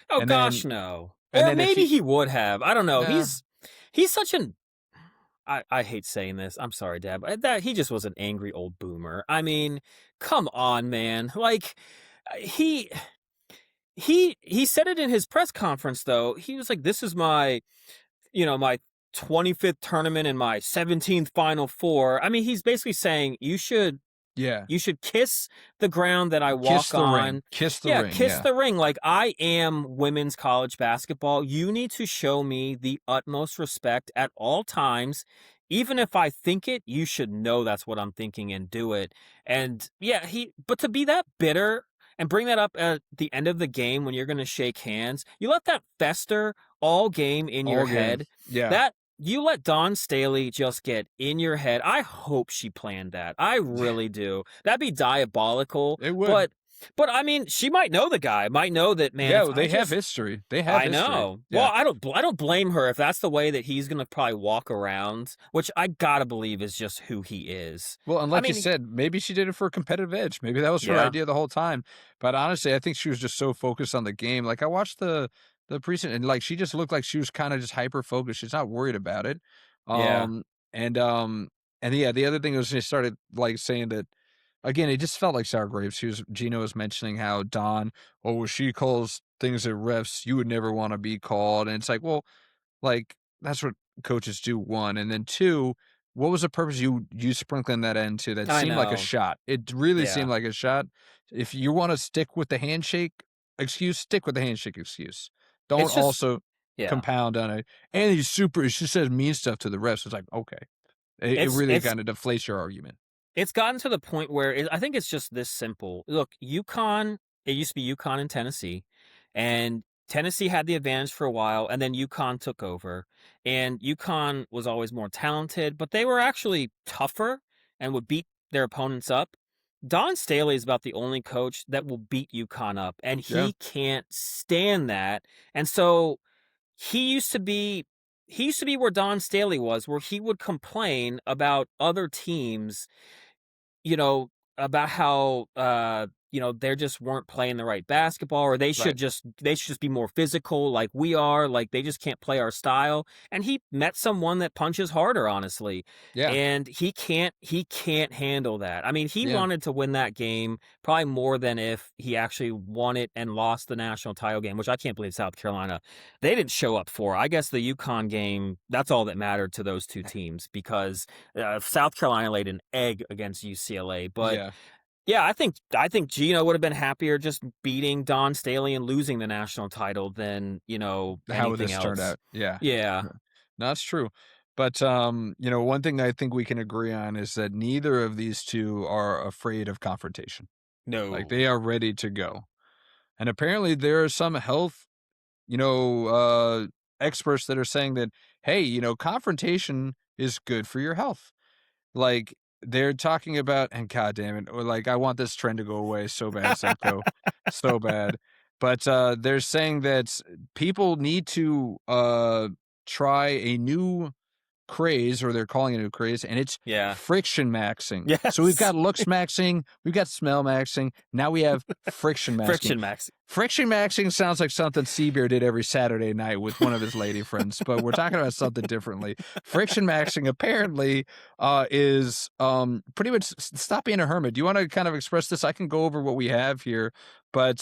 Oh And then gosh, no. and Or then if maybe he he would have. I don't know. nah, He's such an I hate saying this. I'm sorry, Dad, but that he just was an angry old boomer. I mean, come on, man. Like he he said it in his press conference though. He was like, "This is my 25th tournament and my 17th Final Four." I mean, he's basically saying yeah. you should kiss the ground that I Kiss walk the ring. on. Kiss the Yeah, ring. kiss Yeah. the ring. Like, I am women's college basketball. You need to show me the utmost respect at all times. Even if I think it, you should know that's what I'm thinking and do it. And yeah, but to be that bitter and bring that up at the end of the game when you're going to shake hands, you let that fester all game in your All game. head. Yeah. That you let Dawn Staley just get in your head. I hope she planned that. I really do. That'd be diabolical. It would. But I mean, she might know the guy. Might know that, man. Yeah, If well, I they have just, history. They have I history. know. Well, Yeah. I don't blame her if that's the way that he's gonna probably walk around, which I gotta believe is just who he is. Well, and I like you mean, said, maybe she did it for a competitive edge. Maybe that was her yeah, idea the whole time. But honestly, I think she was just so focused on the game. Like I watched the preseason, and like she just looked like she was kind of just hyper focused. She's not worried about it. yeah, Um and yeah, the other thing was she started like saying that again, it just felt like sour grapes. Gino was mentioning how Don, oh, well, she calls things at refs you would never want to be called. And it's like, well, like, that's what coaches do, one, and then two, what was the purpose you sprinkling that into that I seemed like a know. shot? It really seemed Yeah, like a shot. If you wanna stick with the handshake excuse, stick with the handshake excuse. Don't it's just also yeah. compound on it, "And she says mean stuff to the refs." It's like, okay. It It's really it's kinda deflates your argument. it's gotten to the point where I think it's just this simple. Look, UConn. It used to be UConn in Tennessee, and Tennessee had the advantage for a while, and then UConn took over. And UConn was always more talented, but they were actually tougher and would beat their opponents up. Don Staley is about the only coach that will beat UConn up, and Yeah, he can't stand that. And so he used to be he used to be where Don Staley was, where he would complain about other teams, you know, about how they just weren't playing the right basketball, or right. they should just be more physical like we are, like they just can't play our style. And he met someone that punches harder, honestly. Yeah, And he can't handle that. I mean, he yeah. wanted to win that game probably more than if he actually won it and lost the national title game, which I can't believe South Carolina they didn't show up for. I guess the UConn game, that's all that mattered to those two teams because South Carolina laid an egg against UCLA. But Yeah. yeah, I think Gino would have been happier just beating Don Staley and losing the national title than How anything this turned else. out. Yeah. Yeah. Yeah. No, that's true. But one thing I think we can agree on is that neither of these two are afraid of confrontation. Like No. they are ready to go. And apparently there are some health, experts that are saying that, hey, confrontation is good for your health. Like, they're talking about and god damn it, or like, I want this trend to go away so bad, Semco, so bad. But, they're saying that people need to, try a new craze, or they're calling it a new craze, and it's Yeah. friction maxing. So we've Yes. got looks maxing, we've got smell maxing, now we have friction maxing. Friction Max. Friction maxing sounds like something Seabeer did every Saturday night with one of his lady friends, but we're talking about something differently. Friction maxing apparently is pretty much stop being a hermit. Do you want to kind of express this? I can go over what we have here, but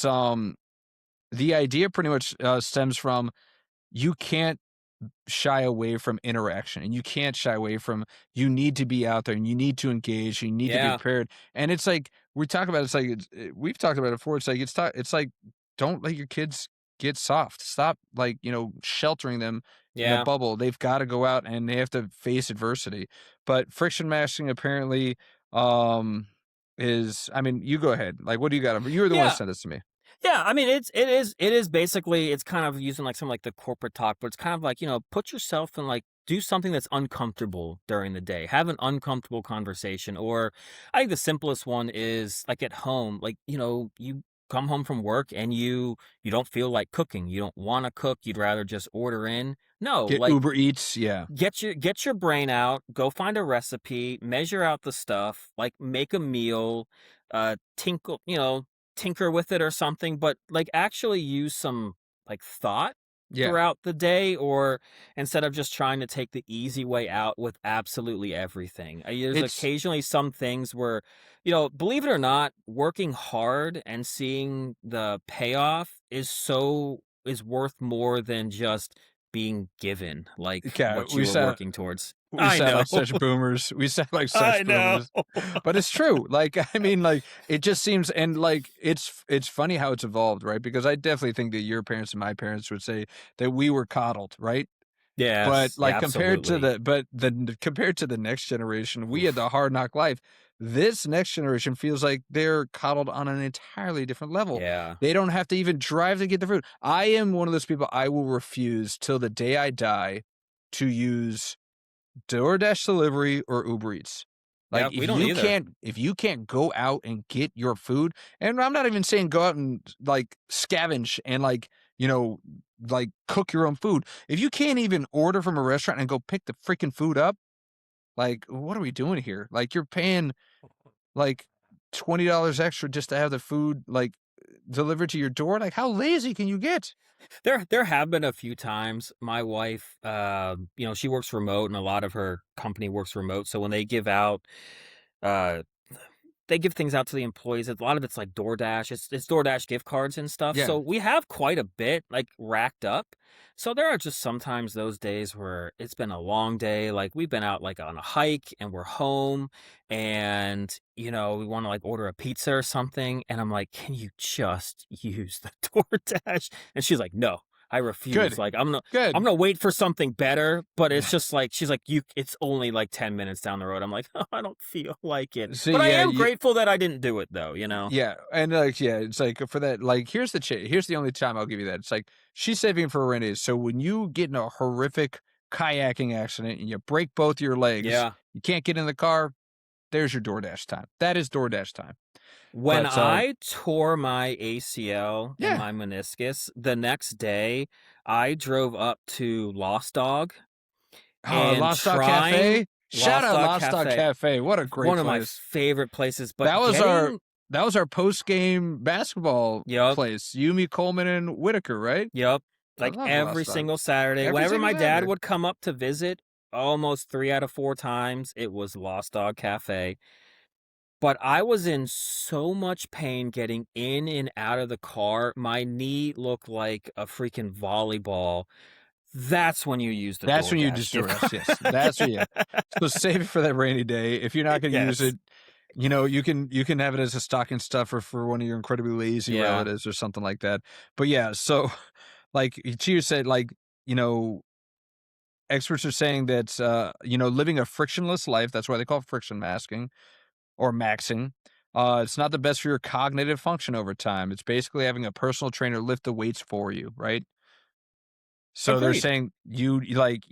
the idea pretty much stems from you can't shy away from interaction, and you can't shy away from you need to be out there and you need to engage and you need to be Yeah. prepared. And it's like we talk about it's like we've talked about it before. It's like it's like don't let your kids get soft. Stop like, sheltering them in a Yeah. bubble. They've got to go out and they have to face adversity. But friction mashing apparently is I mean, you go ahead. Like what do you got? You were the one that Yeah. sent this to me. Yeah, I mean it is basically it's kind of using like some like the corporate talk, but it's kind of like, put yourself in like do something that's uncomfortable during the day. Have an uncomfortable conversation. Or I think the simplest one is like at home, like, you come home from work and you don't feel like cooking. You don't want to cook. You'd rather just order in. No, Get like Uber Eats, yeah. get your brain out, go find a recipe, measure out the stuff, like make a meal, tinkle, tinker with it or something, but like actually use some like thought Yeah. throughout the day, or instead of just trying to take the easy way out with absolutely everything. There's It's occasionally some things where, believe it or not, working hard and seeing the payoff is worth more than just being given, like, yeah, what you were working towards. we I sound know. like such boomers. We sound like I such know. boomers. But it's true. Like, I mean, like, it just seems and like it's funny how it's evolved, right? Because I definitely think that your parents and my parents would say that we were coddled, right? But Yes. Yeah, like absolutely. compared to the next generation, we had the Oof. hard knock life. This next generation feels like they're coddled on an entirely different level. Yeah. They don't have to even drive to get the food. I am one of those people I will refuse till the day I die to use DoorDash delivery or Uber Eats. Yeah, Like we don't either. if you can't go out and get your food, and I'm not even saying go out and like scavenge and like, like cook your own food. If you can't even order from a restaurant and go pick the freaking food up, like what are we doing here? Like you're paying like $20 extra just to have the food like delivered to your door. Like how lazy can you get? There have been a few times my wife, she works remote and a lot of her company works remote. So when uh, they give things out to the employees. A lot of it's like DoorDash. It's DoorDash gift cards and stuff. Yeah. So we have quite a bit like racked up. So there are just sometimes those days where it's been a long day. Like we've been out like on a hike and we're home and we want to like order a pizza or something. And I'm like, can you just use the DoorDash? And she's like, no. I refuse. Good. Like Good. I'm gonna wait for something better, but it's just like she's like it's only like 10 minutes down the road. I'm like, oh, I don't feel like it. See, But I yeah, am grateful that I didn't do it though, you know. yeah, and yeah, it's like for that. Like, here's the only time I'll give you that. It's like she's saving for a rainy day. So when you get in a horrific kayaking accident and you break both your legs, Yeah. you can't get in the car. There's your DoorDash time. That is DoorDash time. When But I tore my ACL and yeah, my meniscus, the next day I drove up to Lost Dog and Lost Dog trying Cafe. Shout Lost out Dog Lost Dog Cafe, Cafe. What a great one of my place. favorite places, That but was our getting post game basketball Yup, place. Yumi, Coleman, and Whitaker, right? yup, I like love every Lost Dog. single Saturday, Every whenever single my dad Saturday. would come up to visit, almost 3 out of 4 times, it was Lost Dog Cafe. But I was in so much pain getting in and out of the car, my knee looked like a freaking volleyball. That's when you use the That's when you DoorDash just gift DoorDash. Yes, that's what. Yeah. card. So save it for that rainy day. If you're not going to use Yes. it, you can have it as a stocking stuffer for one of your incredibly lazy Yeah. relatives or something like that. But yeah, so like Chia said, like you know, experts are saying that living a frictionless life. That's why they call it friction masking or maxing. It's not the best for your cognitive function over time. It's basically having a personal trainer lift the weights for you, right? So they're Agreed. saying like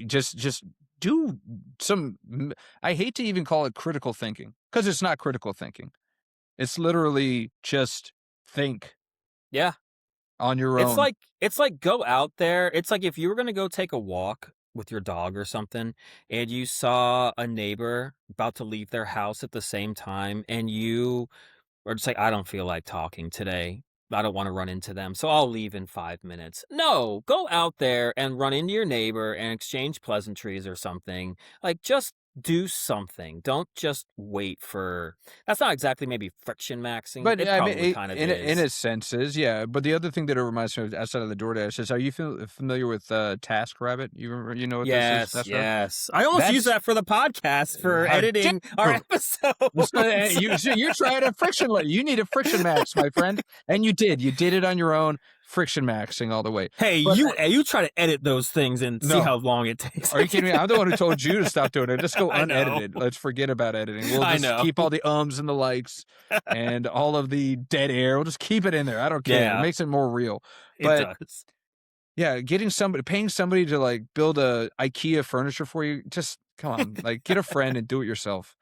just do some. I hate to even call it critical thinking because it's not critical thinking. It's literally just think Yeah. on your own. It's like go out there. It's like if you were gonna go take a walk with your dog or something, and you saw a neighbor about to leave their house at the same time, and you or just like, I don't feel like talking today. I don't want to run into them, so I'll leave in 5 minutes. No, go out there and run into your neighbor and exchange pleasantries or something. Like, just do something. Don't just wait for. That's not exactly maybe friction maxing. But It I mean, probably kind of in is. a sense, is yeah. But the other thing that it reminds me of outside of the DoorDash is, are you familiar with TaskRabbit? You know what this is? Yes, TaskRabbit. yes. I almost use That's that for the podcast for how editing our dare episodes. you're trying to friction. You need a friction max, my friend, and you did. You did it on your own. Friction maxing all the way. Hey, But you try to edit those things and see no. how long it takes. Are you kidding me? I'm the one who told you to stop doing it. Just go I know. unedited. Let's forget about editing. We'll I just know. keep all the ums and the likes and all of the dead air. We'll just keep it in there. I don't care. Yeah. It makes it more real. It But does. yeah, paying somebody to like build a IKEA furniture for you, just come on, like get a friend and do it yourself.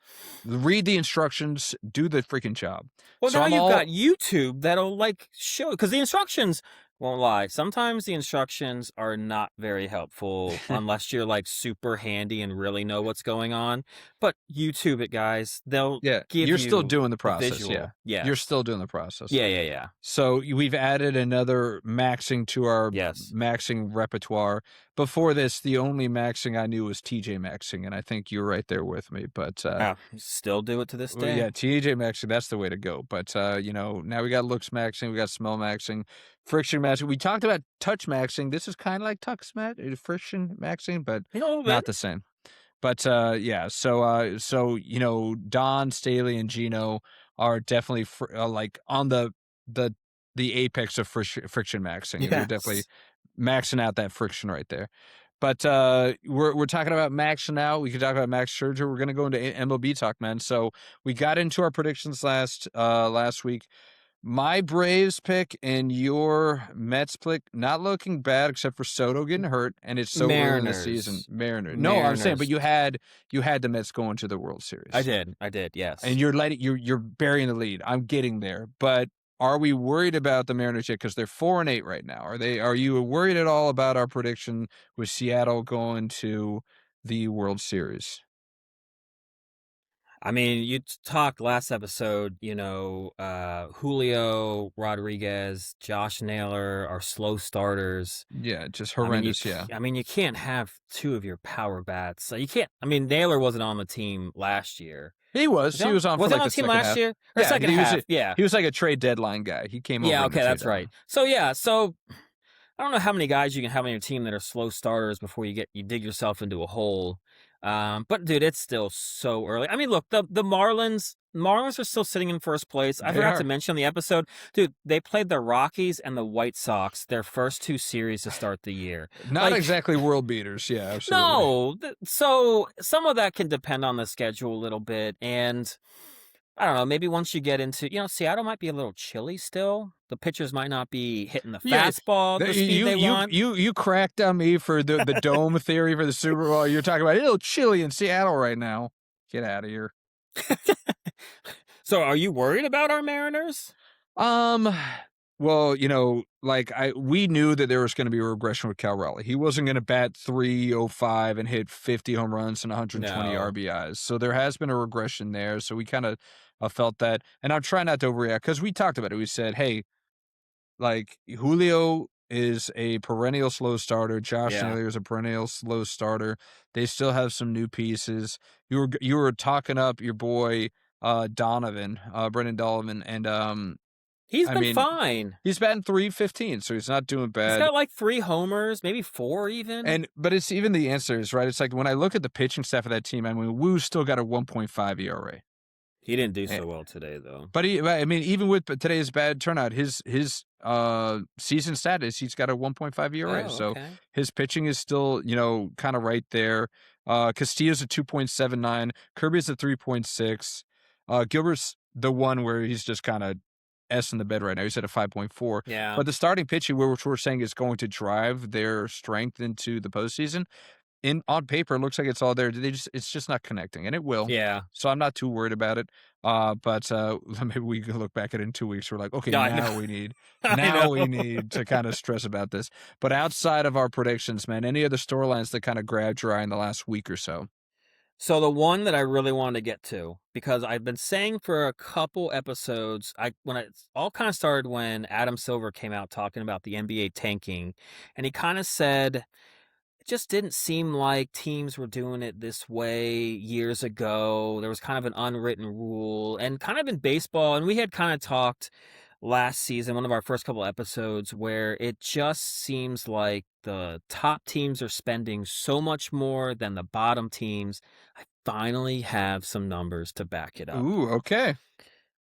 Read the instructions, do the freaking job. Well, So now I'm you've all got YouTube that'll like show because the instructions won't lie. Sometimes the instructions are not very helpful unless you're like super handy and really know what's going on. But YouTube it, guys. They'll yeah, give you're still you doing the a process. Yeah. visual. Yeah. You're still doing the process. Yeah, yeah, yeah. So we've added another maxing to our Yes. maxing repertoire. Before this, the only maxing I knew was TJ maxing, and I think you're right there with me. But Still do it to this well, day. yeah, TJ maxing, that's the way to go. But now we got looks maxing, we got smell maxing, friction maxing. We talked about touch maxing. This is kind of like friction maxing, but A little not bit. the same. But yeah, so Don, Staley, and Gino are definitely like on the apex of friction maxing. They're definitely Yes. maxing out that friction right there. But we're talking about max now. We could talk about Max Scherzer. We're gonna go into MLB talk, man. So we got into our predictions last week. My Braves pick and your Mets pick not looking bad except for Soto getting hurt, and it's so early in the season. Mariners. No, I'm saying, but Mariners. you had the Mets going to the World Series. I did, yes. And you're burying the lead. I'm getting there, but are we worried about the Mariners yet? Because they're 4-8 right now. Are you worried at all about our prediction with Seattle going to the World Series? I mean, you talked last episode, Julio Rodriguez, Josh Naylor are slow starters. Yeah, just I mean, horrendous. Yeah, I mean, you can't have two of your power bats. So you can't. I mean, Naylor wasn't on the team last year. he was. He was on Was for he like on the the team second last half. year or Yeah, second he was. half? Yeah, He was like a trade deadline guy. He came over. yeah. in the Okay, trade that's deadline. right. So yeah, so I don't know how many guys you can have on your team that are slow starters before you dig yourself into a hole. But dude, it's still so early. I mean, look, the Marlins are still sitting in first place. I They forgot to are. mention the episode, dude. They played the Rockies and the White Sox their first two series to start the year. Not Like, exactly world beaters. Yeah, absolutely. no, so some of that can depend on the schedule a little bit, and I don't know. Maybe once you get into, Seattle might be a little chilly still. The pitchers might not be hitting the Yeah, fastball the speed they want. you cracked on me for the dome theory for the Super Bowl. You're talking about a little chilly in Seattle right now. Get out of here. So, are you worried about our Mariners? Um, well, we knew that there was going to be a regression with Cal Raleigh. He wasn't going to bat 305 and hit 50 home runs and 120 No. RBIs. So there has been a regression there. So we kind of felt that. And I'm trying not to overreact because we talked about it. We said, hey, like Julio is a perennial slow starter. Josh Yeah. Naylor is a perennial slow starter. They still have some new pieces. You were talking up your boy Donovan, Brendan Donovan, and He's I been mean fine. he's batting 315, so he's not doing He's bad. got like 3 homers, maybe 4 even. But it's even the answers, right? It's like when I look at the pitching staff of that team, I mean, Woo still got a 1.5 ERA. He didn't do so well today, though. But I mean, even with today's bad turnout, his season status, he's got a 1.5 ERA. Oh, So okay. his pitching is still, kind of right there. Castillo's a 2.79, Kirby's a 3.6. Gilbert's the one where he's just kind of S in the bed right now. He's at a 5.4. Yeah. But the starting pitching, which we're saying is going to drive their strength into the postseason, on paper, it looks like it's all there. It's just not connecting, and it will. Yeah. So I'm not too worried about it. But maybe we can look back at it in 2 weeks. We're like, okay, Yeah, I know. I now we know. need to kind of stress about this. But outside of our predictions, man, any other storylines that kind of grabbed your eye in the last week or so? So the one that I really wanted to get to, because I've been saying for a couple episodes, when it all kind of started when Adam Silver came out talking about the NBA tanking, and he kind of said it just didn't seem like teams were doing it this way years ago. There was kind of an unwritten rule, and kind of in baseball, and we had kind of talked last season, one of our first couple episodes, where it just seems like the top teams are spending so much more than the bottom teams. I finally have some numbers to back it up. Ooh, okay.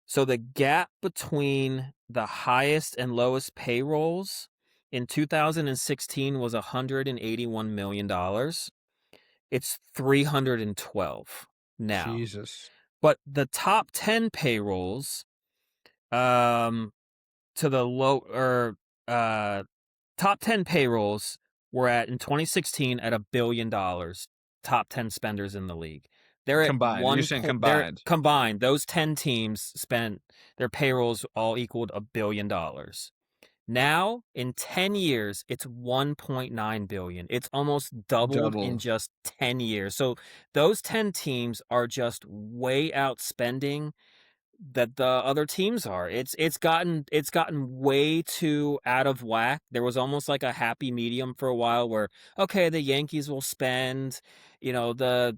So the gap between the highest and lowest payrolls in 2016 was $181 million. It's 312 now. Jesus. But the top 10 payrolls, um, to the low or top 10 payrolls were at in 2016 at $1 billion. Top 10 spenders in the league. They're at Combined. You're saying they're combined. combined. Those 10 teams spent their payrolls all equaled $1 billion. Now, in 10 years, it's 1.9 billion. It's almost doubled in Double. just 10 years. So those 10 teams are just way outspending that the other teams are. It's gotten way too out of whack. There was almost like a happy medium for a while where okay, the Yankees will spend, the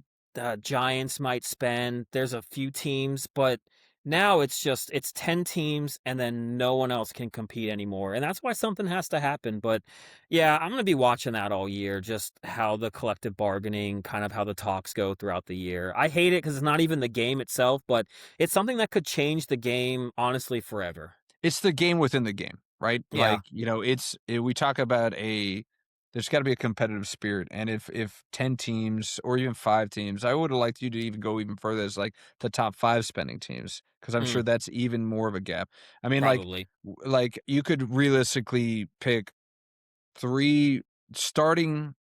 Giants might spend. There's a few teams, but now it's 10 teams and then no one else can compete anymore. And that's why something has to happen. But yeah, I'm going to be watching that all year, just how the collective bargaining, kind of how the talks go throughout the year. I hate it cuz it's not even the game itself, but it's something that could change the game honestly forever. It's the game within the game, right? Yeah. Like, we talk about there's got to be a competitive spirit. And if 10 teams or even 5 teams, I would have liked you to even go even further as like the top 5 spending teams, because I'm sure Mm, that's even more of a gap. I mean, probably. like you could realistically pick 3 starting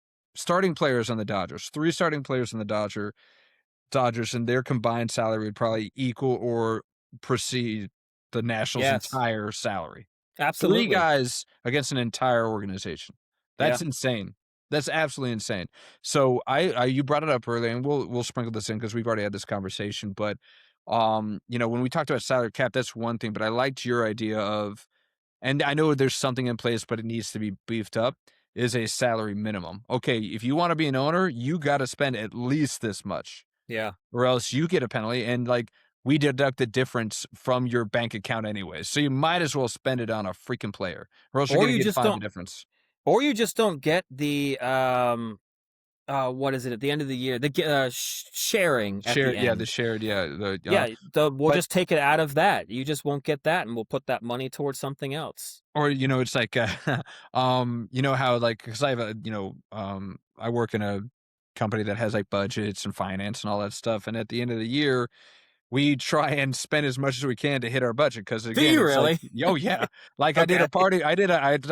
players on the Dodgers, 3 starting players on the Dodgers, and their combined salary would probably equal or precede the Nationals' Yes. entire salary. 3 Absolutely. guys against an entire organization. Yeah. That's insane. That's absolutely insane. So you brought it up earlier, and we'll sprinkle this in because we've already had this conversation. But when we talked about salary cap, that's one thing. But I liked your idea of, and I know there's something in place, but it needs to be beefed up. Is a salary minimum. Okay, if you want to be an owner, you got to spend at least this much, Yeah. or else you get a penalty. And like we deduct the difference from your bank account anyways. So you might as well spend it on a freaking player, or else you're Or gonna you get just fined the don't difference. Or you just don't get the what is it at the end of the year? The sharing at the Shared, yeah, the end. shared, yeah, Yeah, we'll but just take it out of that. You just won't get that, and we'll put that money towards something else. or it's like, how like because I have I work in a company that has like budgets and finance and all that stuff, and at the end of the year, we try and spend as much as we can to hit our budget because Do again, you it's like, really? oh yeah, like I did Okay. a party, I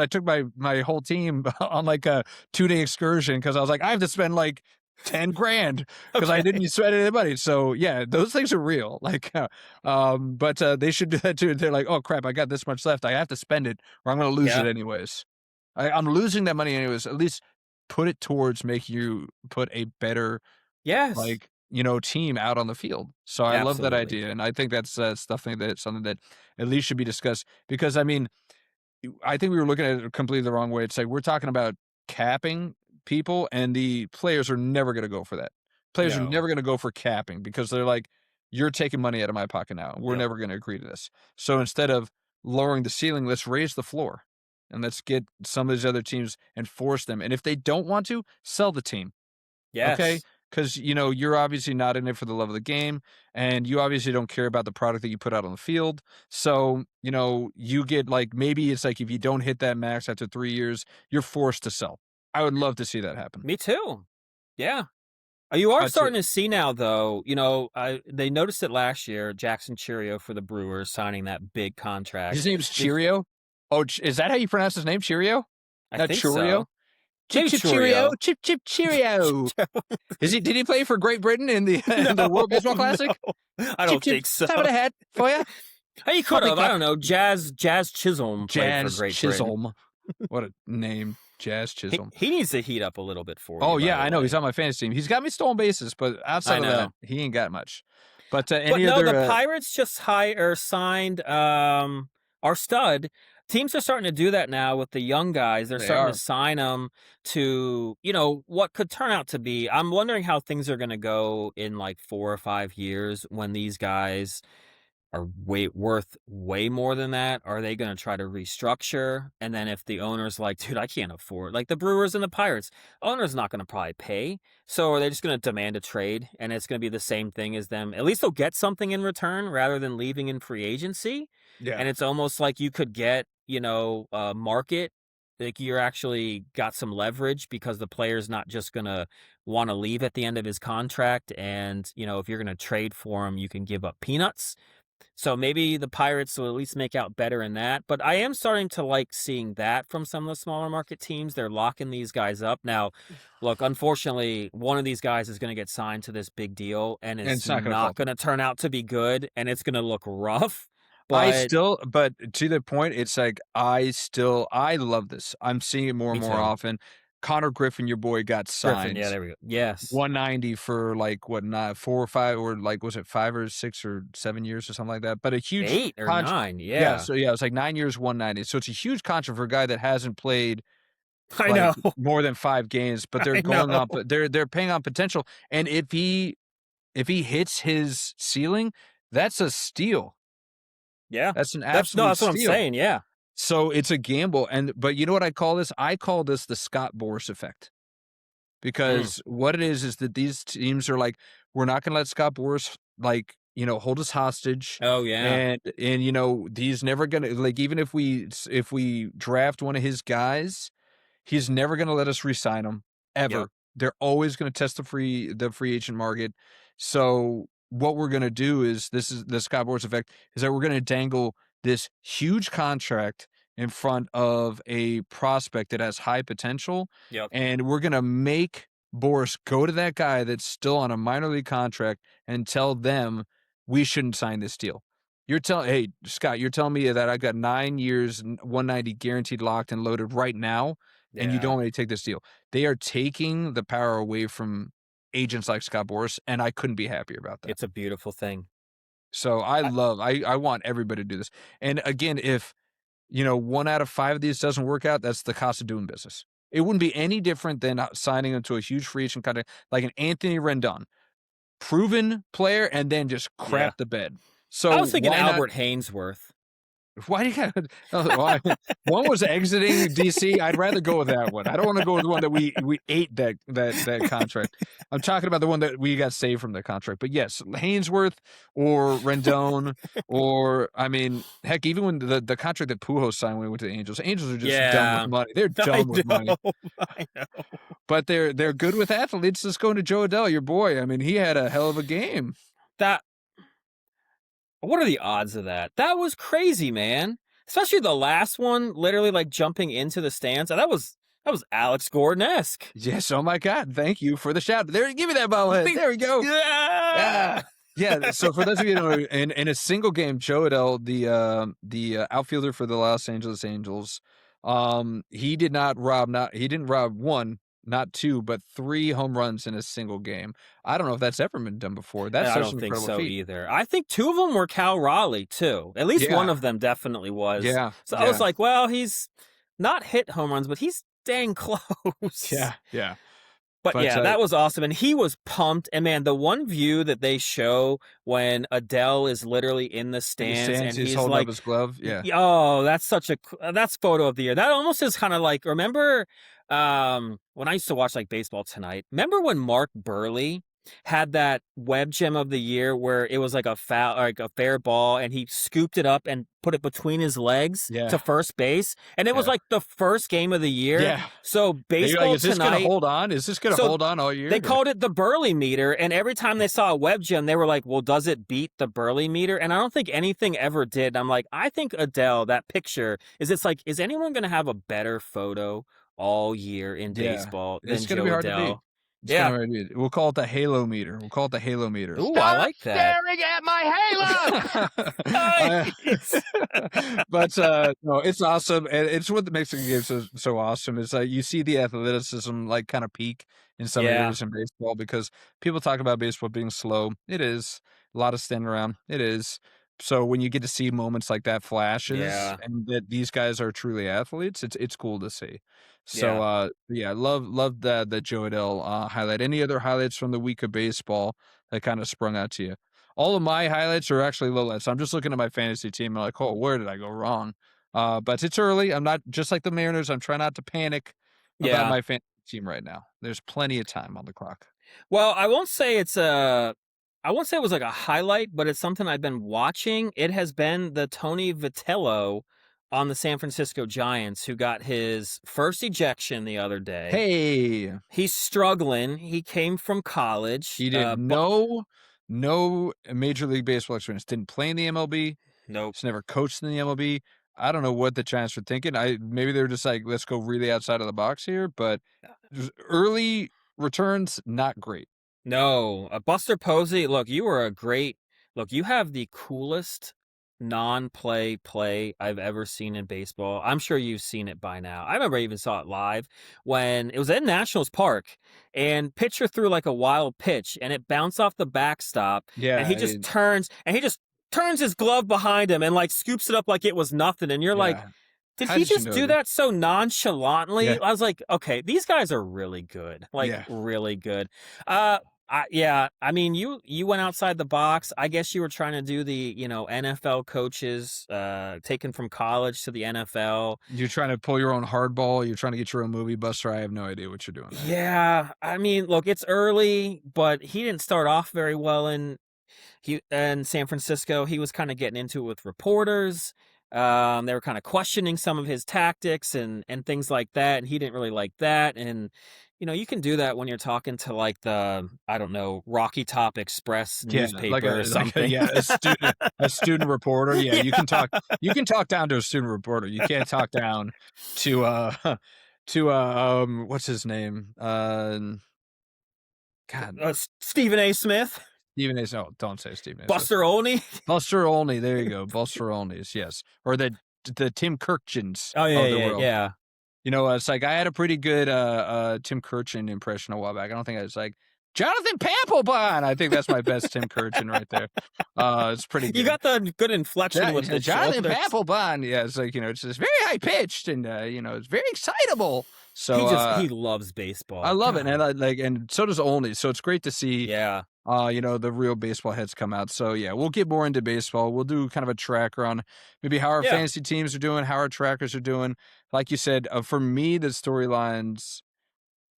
took my whole team on like a 2-day excursion because I was like, I have to spend like 10 grand because I Okay. didn't spend any money. So yeah, those things are real. Like, but they should do that too. They're like, oh crap, I got this much left, I have to spend it or I'm going to lose it Yeah. anyways. I'm losing that money anyways. At least put it towards making you put a better Yes. like, team out on the field. So I love that Absolutely. idea, and I think that's something that at least should be discussed because I mean, I think we were looking at it completely the wrong way. It's like we're talking about capping people, and the players are never going to go for that. Players are No. never going to go for capping because they're like, "You're taking money out of my pocket now. We're Yep. never going to agree to this." So instead of lowering the ceiling, let's raise the floor, and let's get some of these other teams and force them. And if they don't want to, sell the team. Okay, Yes. because you're obviously not in it for the love of the game, and you obviously don't care about the product that you put out on the field. So, you get like maybe it's like if you don't hit that max after 3 years, you're forced to sell. I would love to see that happen. Me too. Yeah. You are But starting to see now, though. They noticed it last year. Jackson Cheerio for the Brewers signing that big his contract. name's Be- Cheerio. Oh, is that how you pronounce his name? Cheerio, I not think Chorio. so. Chip Maybe chip Cheerio, Churio. chip chip Cheerio. Did he play for Great Britain in the in the No, World Baseball no, Classic? I Chip don't chip, think so. top of the hat for ya. He could have. I Poppycock. don't know. Jazz Chisholm played for Jazz Great Britain. Chisholm. What a name, Jazz He Chisholm. he needs to heat up a little bit for Oh you, by yeah, the I know he's way. on my fantasy team. He's got me stolen bases, but I outside of that, know. he ain't got much. But But any no, other, the Pirates just signed our stud. Teams are starting to do that now with the young guys. They're they starting to are. sign them to, what could turn out to be. I'm wondering how things are going to go in like 4 or 5 years when these guys are worth way more than that. Are they going to try to restructure? And then if the owner's like, dude, I can't afford, like the Brewers and the Pirates, owner's not going to probably pay. So are they just going to demand a trade? And it's going to be the same thing as them. At least they'll get something in return rather than leaving in free agency. Yeah. And it's almost like you could get, a market. Like you're actually got some leverage because the player's not just going to want to leave at the end of his contract. And, if you're going to trade for him, you can give up peanuts. So maybe the Pirates will at least make out better in that. But I am starting to like seeing that from some of the smaller market teams. They're locking these guys up. Now, look, unfortunately, one of these guys is going to get signed to this big deal and And it's it's not gonna fall not going through. to turn out to be good and it's going to look rough. But But to the point, it's like I love this. I'm seeing it more me and more too. often. Connor Griffin, your boy, got Griffin, yeah, signed. there we go. Yes. 190 for like what, not 4 or 5, or like was it 5 or 6 or 7 years or something like that? But a huge 8 or 9. contract. Yeah, Yeah. so yeah, it was like 9 years, 190. So it's a huge contract for a guy that hasn't played I like know. more than 5 games, but they're I going know. up. They're paying on potential, and if he hits his ceiling, that's a steal. Yeah. That's an That's no, absolute that's what I'm steal. saying. Yeah. So it's a gamble, but you know what I call this? I call this the Scott Boras effect. Mm. Because what it is that these teams are like, we're not going to let Scott Boras like hold us hostage, Oh, yeah. and he's never going to like even if we draft one of his guys, he's never going to let us re-sign him Yep. ever. They're always going to test the free agent market. So what we're going to do is this is the Scott Boras effect is that we're going to dangle this huge contract in front of a prospect that has high potential, Yep. and we're going to make Boras go to that guy that's still on a minor league contract and tell them we shouldn't sign this deal. Hey, Scott, you're telling me that I got 9 years, 190 guaranteed, locked and loaded right now, and you don't Yeah. want me to take this deal. They are taking the power away from agents like Scott Boras, and I couldn't be happier about that. It's a beautiful thing. So I want everybody to do this. And again, if 1 out of 5 of these doesn't work out, that's the cost of doing business. It wouldn't be any different than signing him to a huge free agent contract like an Anthony Rendon, proven player, and then just Yeah. crap the bed. I So was thinking why not? Albert Hainsworth. Why do you got? Why? One was exiting DC. I'd rather go with that one. I don't want to go with the one that we ate that contract. I'm talking about the one that we got saved from the contract. But yes, Hainsworth or Rendon, or I mean, heck, even when the contract that Pujols signed when he went to the Angels, Angels are just done with Yeah. money. They're I done with money. know. I know. But they're good with athletes. Let's go to Joe Adell, your boy. I mean, he had a hell of a game. That What are the odds of that? That was crazy, man. Especially the last one, literally like jumping into the stands. That was Alex Gordon-esque. Yes. Oh my God. Thank you for the shout. There, give me that bobblehead. There we go. Yeah. Yeah. So for those of you who know, in a single game, Joe Adell, the outfielder for the Los Angeles Angels, he didn't rob one, not two, but 3 home runs in a single game. I don't know if that's ever been done before. That's I such don't an think incredible so feat. either. I think 2 of them were Cal Raleigh too. At least one Yeah. of them definitely was. Yeah. So I was like, well, he's not hit home runs, but he's dang close. Yeah. Yeah. But yeah, that was awesome. And he was pumped. And man, the one view that they show when Adele is literally in the stands and he's holding like, up his glove. Yeah. oh, that's that's photo of the year. That almost is kind of like, remember when I used to watch like Baseball Tonight, remember when Mark Burley had that web gem of the year where it was like a foul, like a fair ball, and he scooped it up and put it between his legs to first base, and it was like the first game of the year. Yeah. So Baseball is this Tonight, going to hold on? Is this going to hold on all year? They called it the Burley meter, and every time they saw a web gem, they were like, well, does it beat the Burley meter? And I don't think anything ever did. And I'm like, I think Adele, that picture, is anyone going to have a better photo all year in baseball than it's going Joe to be hard Adele? to beat. We'll call it the Halo meter. Ooh, I like that. Staring at my halo. But no, it's awesome, and it's what makes the game so awesome. Is you see the athleticism like kind of peak in some areas in baseball, because people talk about baseball being slow. It is a lot of standing around. It is. So when you get to see moments like that flashes, and that these guys are truly athletes, it's cool to see. So love the Joe Adell highlight. Any other highlights from the week of baseball that kind of sprung out to you? All of my highlights are actually lowlights. So I'm just looking at my fantasy team and like, oh, where did I go wrong? But it's early. I'm not just like the Mariners. I'm trying not to panic about my fantasy team right now. There's plenty of time on the clock. Well, I won't say it was like a highlight, but it's something I've been watching. It has been the Tony Vitello on the San Francisco Giants, who got his first ejection the other day. Hey, he's struggling. He came from college. He did no Major League Baseball experience. Didn't play in the MLB. Nope. He's never coached in the MLB. I don't know what the Giants were thinking. Maybe they were just like, let's go really outside of the box here. But early returns, not great. No, Buster Posey. Look, you have the coolest play I've ever seen in baseball. I'm sure you've seen it by now. I remember I even saw it live when it was at Nationals Park, and pitcher threw like a wild pitch and it bounced off the backstop. Yeah. And he just turns his glove behind him and like scoops it up like it was nothing. And you're like, did he just do that so nonchalantly? Yeah. I was like, okay, these guys are really good. Really good. I mean, you went outside the box. I guess you were trying to do the, NFL coaches taken from college to the NFL. You're trying to pull your own hardball. You're trying to get your own movie, Buster. I have no idea what you're doing there. Yeah, I mean, look, it's early, but he didn't start off very well in San Francisco. He was kind of getting into it with reporters. They were kind of questioning some of his tactics and things like that, and he didn't really like that. And you can do that when you're talking to like the, I don't know, Rocky Top Express newspaper or something. A student reporter. Yeah, you can talk down to a student reporter. You can't talk down to what's his name? Stephen A. Smith. Stephen A. No, don't say Stephen A. Buster Olney. There you go. Buster Olney's, yes. Or the Tim Kirchens of the world. Yeah. It's like I had a pretty good Tim Kirchen impression a while back. I don't think I was like, Jonathan Papelbon. I think that's my best Tim Kirchen right there. It's pretty good. You got the good inflection with the Jonathan shoulders. Papelbon. Yeah, it's like, it's just very high pitched and it's very excitable. So he loves baseball. I love it, and and so does Olney. So it's great to see. Yeah. the real baseball heads come out. So yeah, we'll get more into baseball. We'll do kind of a tracker on maybe how our Yeah. fantasy teams are doing, how our trackers are doing. Like you said, for me, the storylines,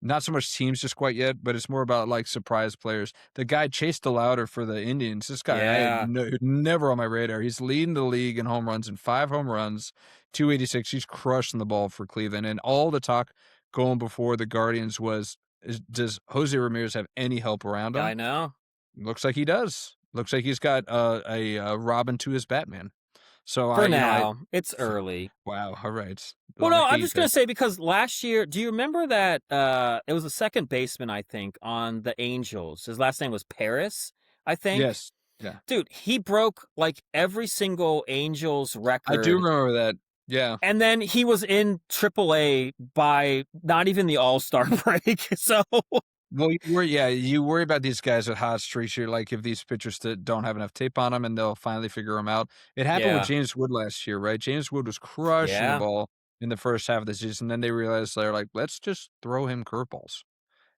not so much teams just quite yet, but it's more about like surprise players. The guy Chase DeLauder for the Indians, this guy I had Yeah. never on my radar. He's leading the league in home runs and 5 home runs, 286. He's crushing the ball for Cleveland. And all the talk going before the Guardians was, does Jose Ramirez have any help around him? I know. Looks like he does. Looks like he's got a Robin to his Batman. So For now, it's early. wow. All right. A Well, lot no, of I'm hate just there. gonna say because last year, do you remember that it was a second baseman, I think, on the Angels. His last name was Paris, I think. Yes. Yeah. Dude, he broke like every single Angels I do record. remember that. Yeah. And then he was in AAA by not even the All-Star break. So Well, you worry about these guys with hot streaks. You're like, if these pitchers that don't have enough tape on them, and they'll finally figure them out. It happened with yeah, James Wood last year, right? James Wood was crushing the yeah, ball in the first half of the season. Then they realized they're like, let's just throw him curveballs.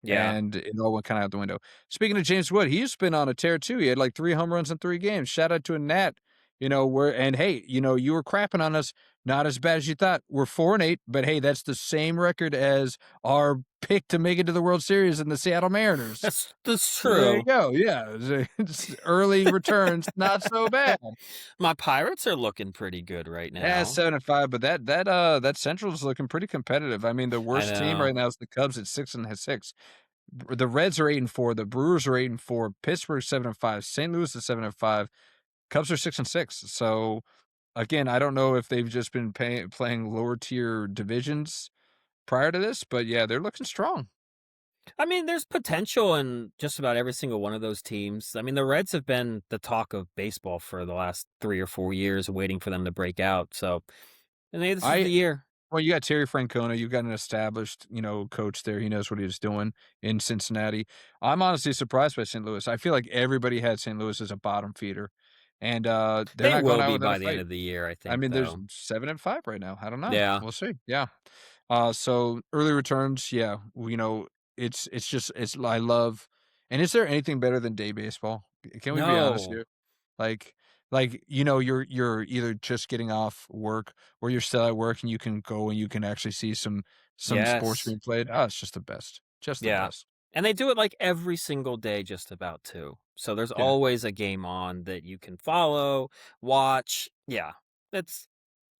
yeah. And it all went kind of out the window. Speaking of James Wood, he's been on a tear too. He had like 3 home runs in 3 games. Shout out to a Nat. Hey, you were crapping on us. Not as bad as you thought. We're 4-8, but hey, that's the same record as our pick to make it to the World Series in the Seattle Mariners. That's There you true. go. Yeah, it's early returns, not so bad. My Pirates are looking pretty good right Yeah, now. 7-5, but that Central is looking pretty competitive. I mean, the I worst team know. right now is the Cubs at 6-6. The Reds are 8-4. The Brewers are 8-4. Pittsburgh 7-5. St. Louis is 7-5. Cubs are 6-6. So again, I don't know if they've just been playing lower tier divisions prior to this, but yeah, they're looking strong. I mean, there's potential in just about every single one of those teams. I mean, the Reds have been the talk of baseball for the last 3 or 4 years, waiting for them to break out. So, and maybe this is I the year. Well, you got Terry Francona. You've got an established, coach there. He knows what he's doing in Cincinnati. I'm honestly surprised by St. Louis. I feel like everybody had St. Louis as a bottom feeder, and they're They not going will out be without a by the end fight. of the year, I I think, mean, there's though. 7-5 right now. I don't know. Yeah. We'll see. Yeah. So early returns, yeah. I love. And is there anything better than day baseball? Can we be honest No. here? Like you're either just getting off work or you're still at work and you can go and you can actually see some sports Yes. being played. Oh, it's just the best. Just the Yeah. best. And they do it like every single day, just about too. So there's Yeah. always a game on that you can follow, watch. Yeah. It's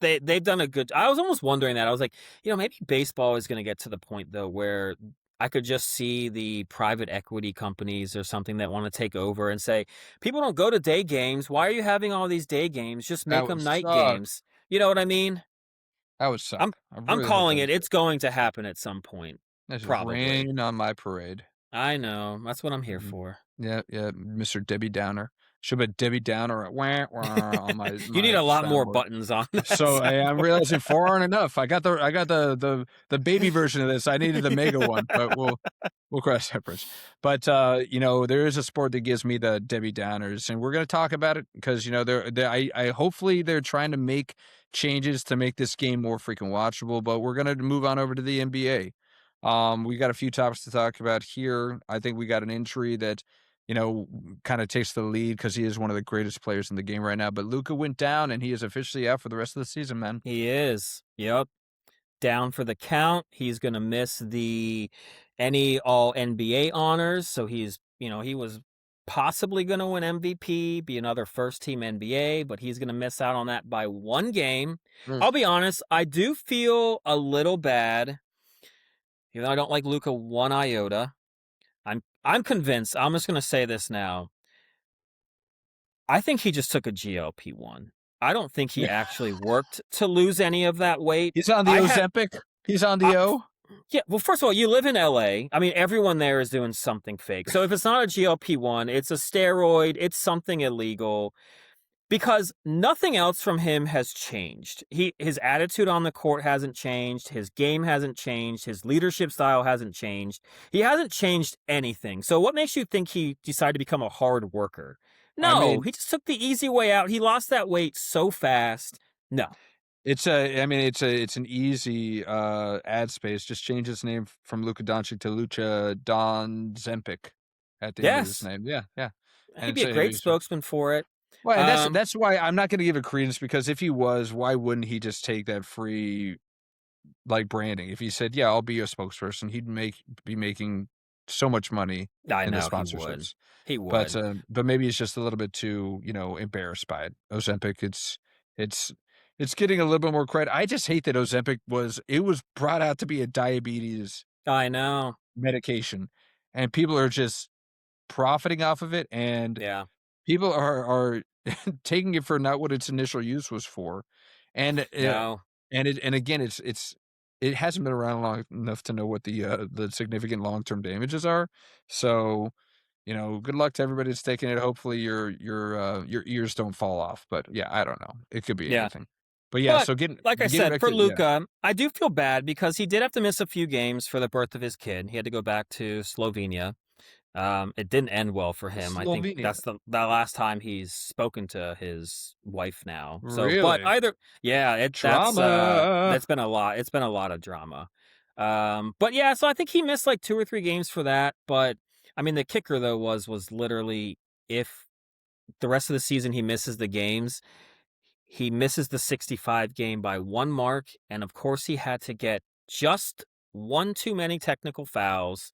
they've done a good. I was almost wondering that. I was like, maybe baseball is going to get to the point though where I could just see the private equity companies or something that want to take over and say, people don't go to day games. Why are you having all these day games? Just make That would them night suck. games. You know what I mean? That would I'm suck. I I'm really hope that calling would it. suck. It's going to happen at some point. That's just Probably. rain on my parade. I know. That's what I'm here Mhm. for. Yeah, yeah, Mr. Debbie Downer. Should have Debbie Downer at wah, wah, on my You need my a lot more soundboard. buttons on that So I'm soundboard. realizing 4 aren't enough. I got the baby version of this. I needed the mega one, but we'll cross that bridge. But there is a sport that gives me the Debbie Downers, and we're gonna talk about it because I hopefully they're trying to make changes to make this game more freaking watchable. But we're gonna move on over to the NBA. We got a few topics to talk about here. I think we got an injury that kind of takes the lead because he is one of the greatest players in the game right now. But Luka went down, and he is officially out for the rest of the season, man. He is. Yep. Down for the count. He's going to miss the any all NBA honors. So he was possibly going to win MVP, be another first team NBA, but he's going to miss out on that by one game. Mm. I'll be honest, I do feel a little bad. Even though I don't like Luka one iota. I'm convinced. I'm just going to say this now. I think he just took a GLP-1. I don't think he Yeah. actually worked to lose any of that weight. He's on the Ozempic. He's on the O. Yeah, well, first of all, you live in LA. I mean, everyone there is doing something fake. So if it's not a GLP-1, it's a steroid, it's something illegal. Because nothing else from him has changed. His attitude on the court hasn't changed. His game hasn't changed. His leadership style hasn't changed. He hasn't changed anything. So what makes you think he decided to become a hard worker? I No, mean, he just took the easy way out. He lost that weight so fast. No. it's an easy ad space. Just change his name from Luka Doncic to Lucha Don Zempic. at the end of his Yes, name. Yeah, yeah. he'd And be a so great spokesman for it. well, and Um, that's why I'm not gonna give it credence because if he was, why wouldn't he just take that free, like, branding? If he said, "Yeah, I'll be your spokesperson," he'd be making so much money I in the know he would. sponsorships. He would. But maybe he's just a little bit too, embarrassed by it. Ozempic, it's it's getting a little bit more credit. I just hate that Ozempic was brought out to be a diabetes I know. medication, and people are just profiting off of it, and Yeah. people are taking it for not what its initial use was for, and, No. and again, it hasn't been around long enough to know what the significant long-term damages are, so, good luck to everybody that's taking it. Hopefully, your ears don't fall off, but, yeah, I don't know. It could be Yeah. anything. But, yeah, But so getting like I getting said, back for to yeah. Luka, I do feel bad because he did have to miss a few games for the birth of his kid. He had to go back to Slovenia. It didn't end well for him. I think Slovenia. that's the last time he's spoken to his wife now. So, but Really? either, yeah, Drama. that's been a lot. It's been a lot of drama. But yeah, so I think he missed like 2 or 3 games for that. But I mean, the kicker though was literally if the rest of the season he misses the games, he misses the 65 game by 1 mark, and of course he had to get just 1 too many technical fouls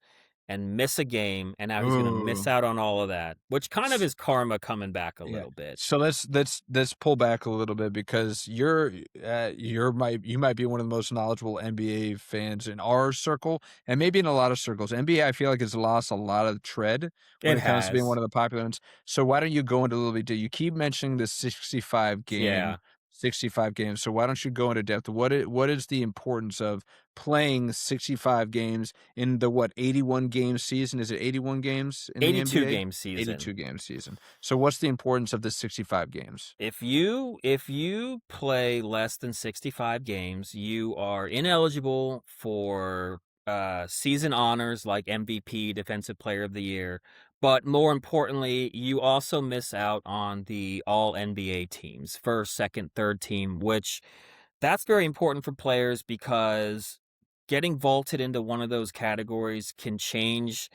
and miss a game, and now he's gonna miss Ooh. out on all of that, which kind of is karma coming back a Yeah. little bit. So let's pull back a little bit because you might be one of the most knowledgeable NBA fans in our circle and maybe in a lot of circles. NBA, I feel like has lost a lot of tread when It it comes to being has. one of the popular ones. So why don't you go into a little bit deep? You keep mentioning the Yeah. 65 games. So why don't you go into depth? What is the importance of playing 65 games in the 81 game season? Is it 81 games in the 82 NBA? game season. 82 game season. So what's the importance of the 65 games? If you play less than 65 games, you are ineligible for season honors like MVP, Defensive Player of the Year. But more importantly, you also miss out on the all NBA teams, first, second, third team, which that's very important for players because getting vaulted into one of those categories can change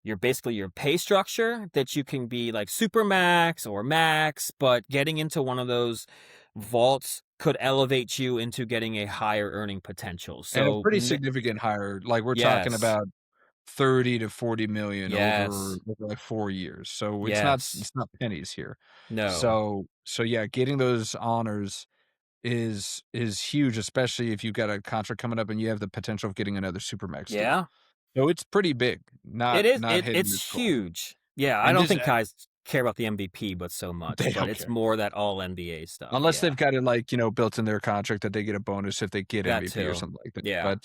your pay structure, that you can be like super max or max, but getting into one of those vaults could elevate you into getting a higher earning potential. And a So pretty significant hire, like, we're talking yes, about 30 to 40,000,000 yes, over, like, 4 years, so yes, it's not pennies here. no, So, yeah, getting those honors is huge, especially if you've got a contract coming up and you have the potential of getting another supermax deal. yeah, So it's pretty big, it not is. not hitting this It's goal. huge. Yeah, I And don't just think guys care about the MVP, but so much, they but don't it's care. more that all NBA stuff. Unless Yeah, they've got it, like, built in their contract that they get a bonus if they get that MVP or too. something like that. Yeah.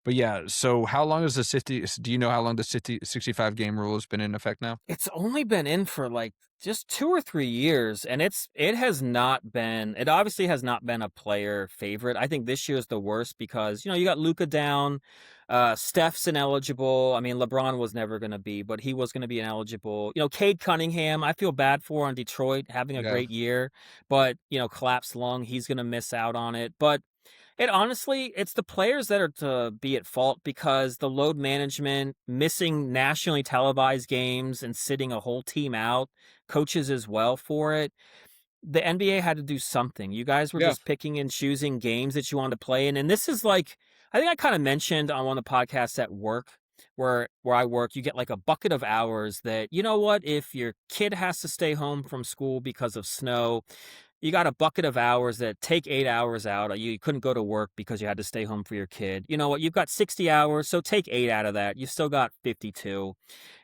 But yeah, so how long is the 60 do you know how long the 65 game rule has been in effect now? It's only been in for, like, just 2 or 3 years, and it obviously has not been a player favorite. I think this year is the worst because, you got Luka down, Steph's ineligible. I mean, LeBron was never gonna be, but he was gonna be ineligible. Cade Cunningham, I feel bad for on Detroit having a Yeah. great year, but, collapsed lung, he's gonna miss out on it. But it's the players that are to be at fault because the load management, missing nationally televised games and sitting a whole team out, coaches as well for it. The NBA had to do something. You guys were Yeah. just picking and choosing games that you wanted to play in. And this is like, I think I kind of mentioned on one of the podcasts at work where I work, you get like a bucket of hours that, you know what, if your kid has to stay home from school because of snow, you got a bucket of hours that take 8 hours out. You couldn't go to work because you had to stay home for your kid. You know what? You've got 60 hours, so take 8 out of that. You still got 52.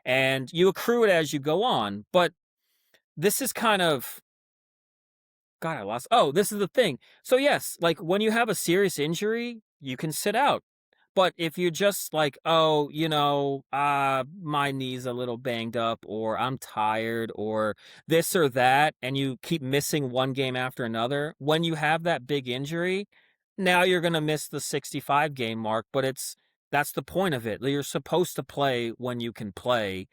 And you accrue it as you go on. But this is kind of God, I lost. Oh, this is the thing. So yes, like when you have a serious injury, you can sit out. But if you're just like, oh, my knee's a little banged up, or I'm tired, or this or that, and you keep missing one game after another, when you have that big injury, now you're gonna miss the 65 game mark. But that's the point of it. You're supposed to play when you can play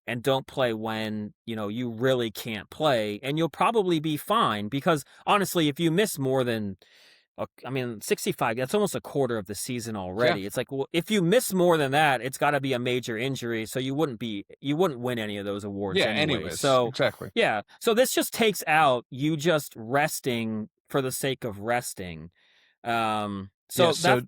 and don't play when, you really can't play, and you'll probably be fine because honestly, if you miss more than I mean, 65, that's almost a quarter of the season Yeah. already. It's like, well, if you miss more than that, it's got to be a major injury, so you wouldn't win any of those awards Yeah, anyway. anyways, So, exactly. yeah. So this just takes out you just resting for the sake of resting. Yeah, So so that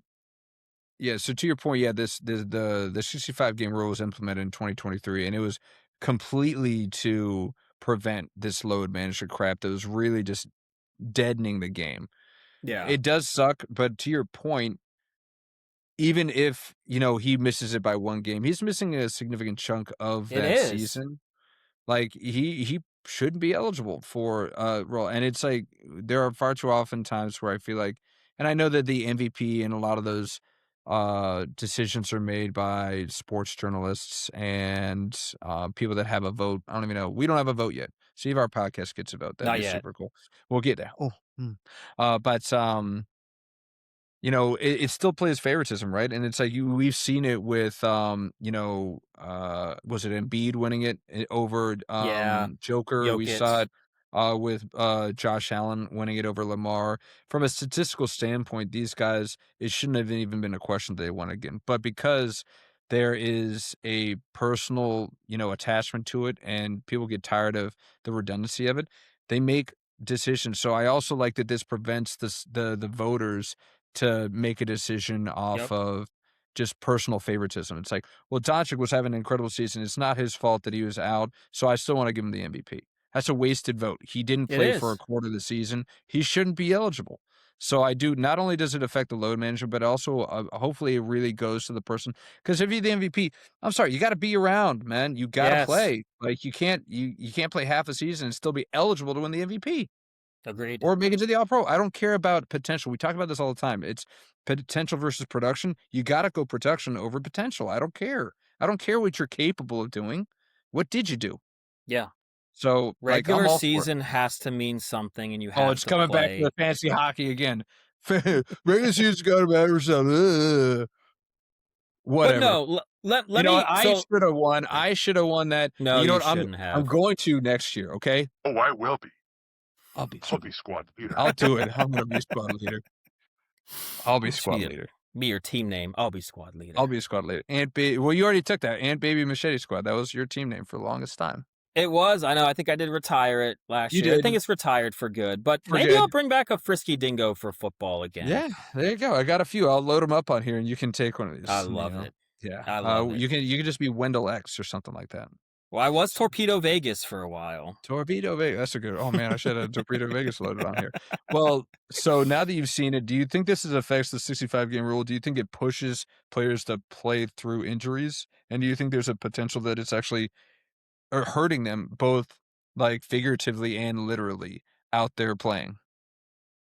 yeah, so to your point, yeah, the 65 game rule was implemented in 2023, and it was completely to prevent this load management crap that was really just deadening the game. yeah, It does suck, but to your point, even if, he misses it by 1 game, he's missing a significant chunk of it that is. season. Like, he shouldn't be eligible for a role, and it's like, there are far too often times where I feel like, and I know that the MVP and a lot of those, decisions are made by sports journalists and, people that have a vote. I don't even know. We don't have a vote yet. See if our podcast gets a vote. That'd Not be yet. super cool. We'll get there. Oh, but, it still plays favoritism, right? And it's like we've seen it with was it Embiid winning it over Yeah, Joker? We saw Jokic. it with Josh Allen winning it over Lamar. From a statistical standpoint, these guys, it shouldn't have even been a question that they won again. But because there is a personal, attachment to it and people get tired of the redundancy of it, they make decisions. So I also like that this prevents the voters to make a decision off Yep, of just personal favoritism. It's like, well, Doncic was having an incredible season. It's not his fault that he was out, so I still want to give him the MVP. That's a wasted vote. He didn't it play for a is. quarter of the season. He shouldn't be eligible. So I do. Not only does it affect the load management, but also hopefully it really goes to the person. Because if you're the MVP, I'm sorry, you got to be around, man. You got to Yes, play. Like you can't play half a season and still be eligible to win the MVP. agreed. Or make it to the All-Pro. I don't care about potential. We talk about this all the time. It's potential versus production. You gotta go production over potential. I don't care. I don't care what you're capable of doing. What did you do? Yeah. So, like, I'm Regular all for it. season has to mean something, and you Oh, have it's to coming back to the play. fancy hockey again. Regular season's gotta matter something. But Whatever. no, let You know what? me. I So should have won. I should have won that. And no, you know you what? shouldn't I'm have. going to next year, okay? Oh, I will be. I'll be I'll be squad leader. I'll do it. I'm gonna be squad leader. I'll be It should squad leader. be your team name. I'll be squad I'll leader. be a squad leader. Well, you already took that. Ant Baby Machete Squad. That was your team name for the longest time. It was. I know. I think I did retire it last You year. I think did it's retired for good. But for maybe I'll good. bring back a frisky dingo for football again. Yeah, there you go. I got a few. I'll load them up on here, and you can take one of I these. love it. Yeah. I love it. You can just be Wendell X or something like that. Well, I was So, Torpedo Vegas for a while. Torpedo Vegas. That's a good. Oh man, I should have Torpedo Vegas loaded on here. Well, so now that you've seen it, do you think this affects the 65 game rule? Do you think it pushes players to play through injuries? And do you think there's a potential that it's actually or hurting them both like figuratively and literally out there playing?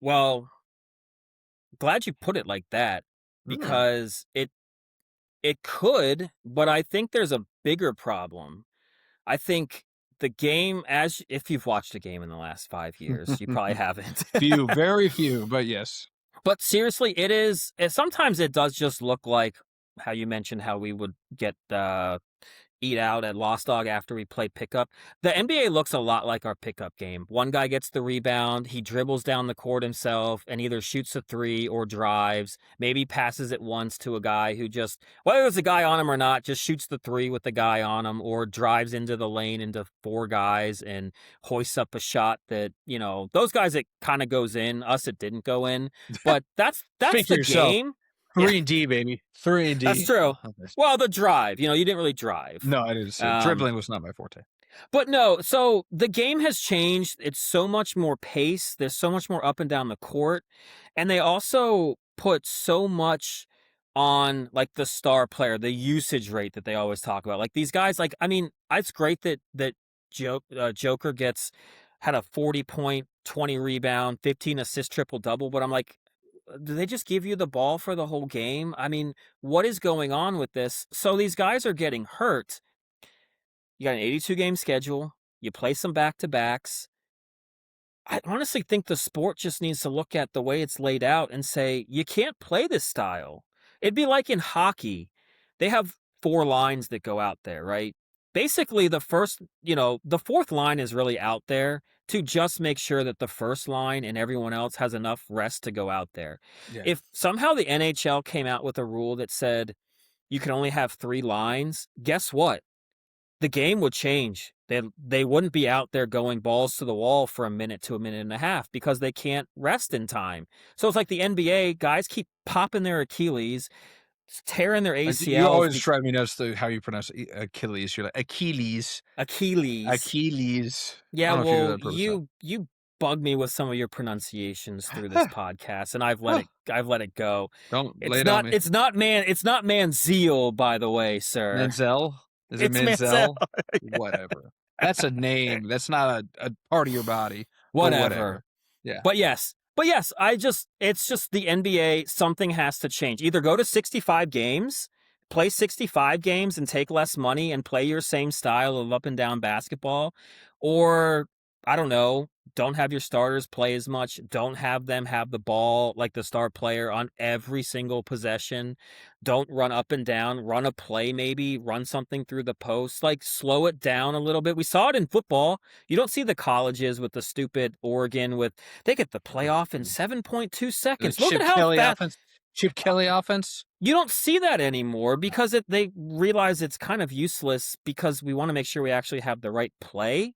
Well, glad you put it like that Mm. because it could, but I think there's a bigger problem. I think the game, as if you've watched a game in the last 5 years, you probably haven't. Few, very few, but yes. But seriously, it is. Sometimes it does just look like how you mentioned how we would get eat out at Lost Dog after we play pickup. The NBA looks a lot like our pickup game. One guy gets the rebound, he dribbles down the court himself and either shoots a three or drives, maybe passes it once to a guy who just, whether there's a guy on him or not, just shoots the three with the guy on him or drives into the lane into four guys and hoists up a shot that, those guys it kind of goes in, us it didn't go in. But that's Speak for the yourself. game. Yeah, 3 and D, baby. 3 and that's D. true. Okay. Well, the drive, you didn't really drive. No, I didn't see it. Um, Dribbling was not my forte. but no, so the game has changed. It's so much more pace. There's so much more up and down the court. And they also put so much on like the star player, the usage rate that they always talk about. Like these guys, like, I mean, it's great that Joker had a 40-point, 20 rebound, 15 assist triple double, but I'm like, do they just give you the ball for the whole game? I mean, what is going on with this? So these guys are getting hurt. You got an 82 game schedule. You play some back to backs. I honestly think the sport just needs to look at the way it's laid out and say, you can't play this style. It'd be like in hockey. They have four lines that go out there, right? basically the fourth line is really out there to just make sure that the first line and everyone else has enough rest to go out there. Yeah. If somehow the NHL came out with a rule that said you can only have 3 lines, guess what? The game would change. They wouldn't be out there going balls to the wall for a minute to a minute and a half because they can't rest in time. So it's like the NBA guys keep popping their Achilles, tearing their You ACLs, always drive me nuts to how you pronounce Achilles. You're like Achilles, Achilles. Achilles. I Yeah, don't know if you do that well, on purpose. you bug me with some of your pronunciations through this podcast, and Huh. I've let it go. Don't lay it on me. It's not Manziel, by the way, sir. Menzel? Is it It's Manziel. Menzel? Whatever. That's a name. That's not a part of your body, but Whatever. whatever. Yeah. But yes, it's just the NBA. Something has to change. Either go to 65 games, play 65 games and take less money and play your same style of up and down basketball, or I don't know, don't have your starters play as much. Don't have them have the ball like the star player on every single possession. Don't run up and down, run a play maybe, run something through the post, like slow it down a little bit. We saw it in football. You don't see the colleges with the stupid Oregon with they get the playoff in 7.2 The seconds. Look at Chip how Kelly fast. offense. Chip Kelly offense. You don't see that anymore because they realize it's kind of useless because we want to make sure we actually have the right play.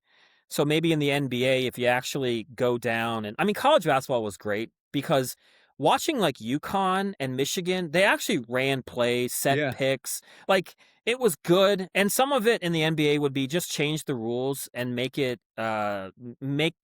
So maybe in the NBA, if you actually go down and I mean, college basketball was great because watching like UConn and Michigan, they actually ran plays, set Yeah. picks. Like it was good. And some of it in the NBA would be just change the rules and make it make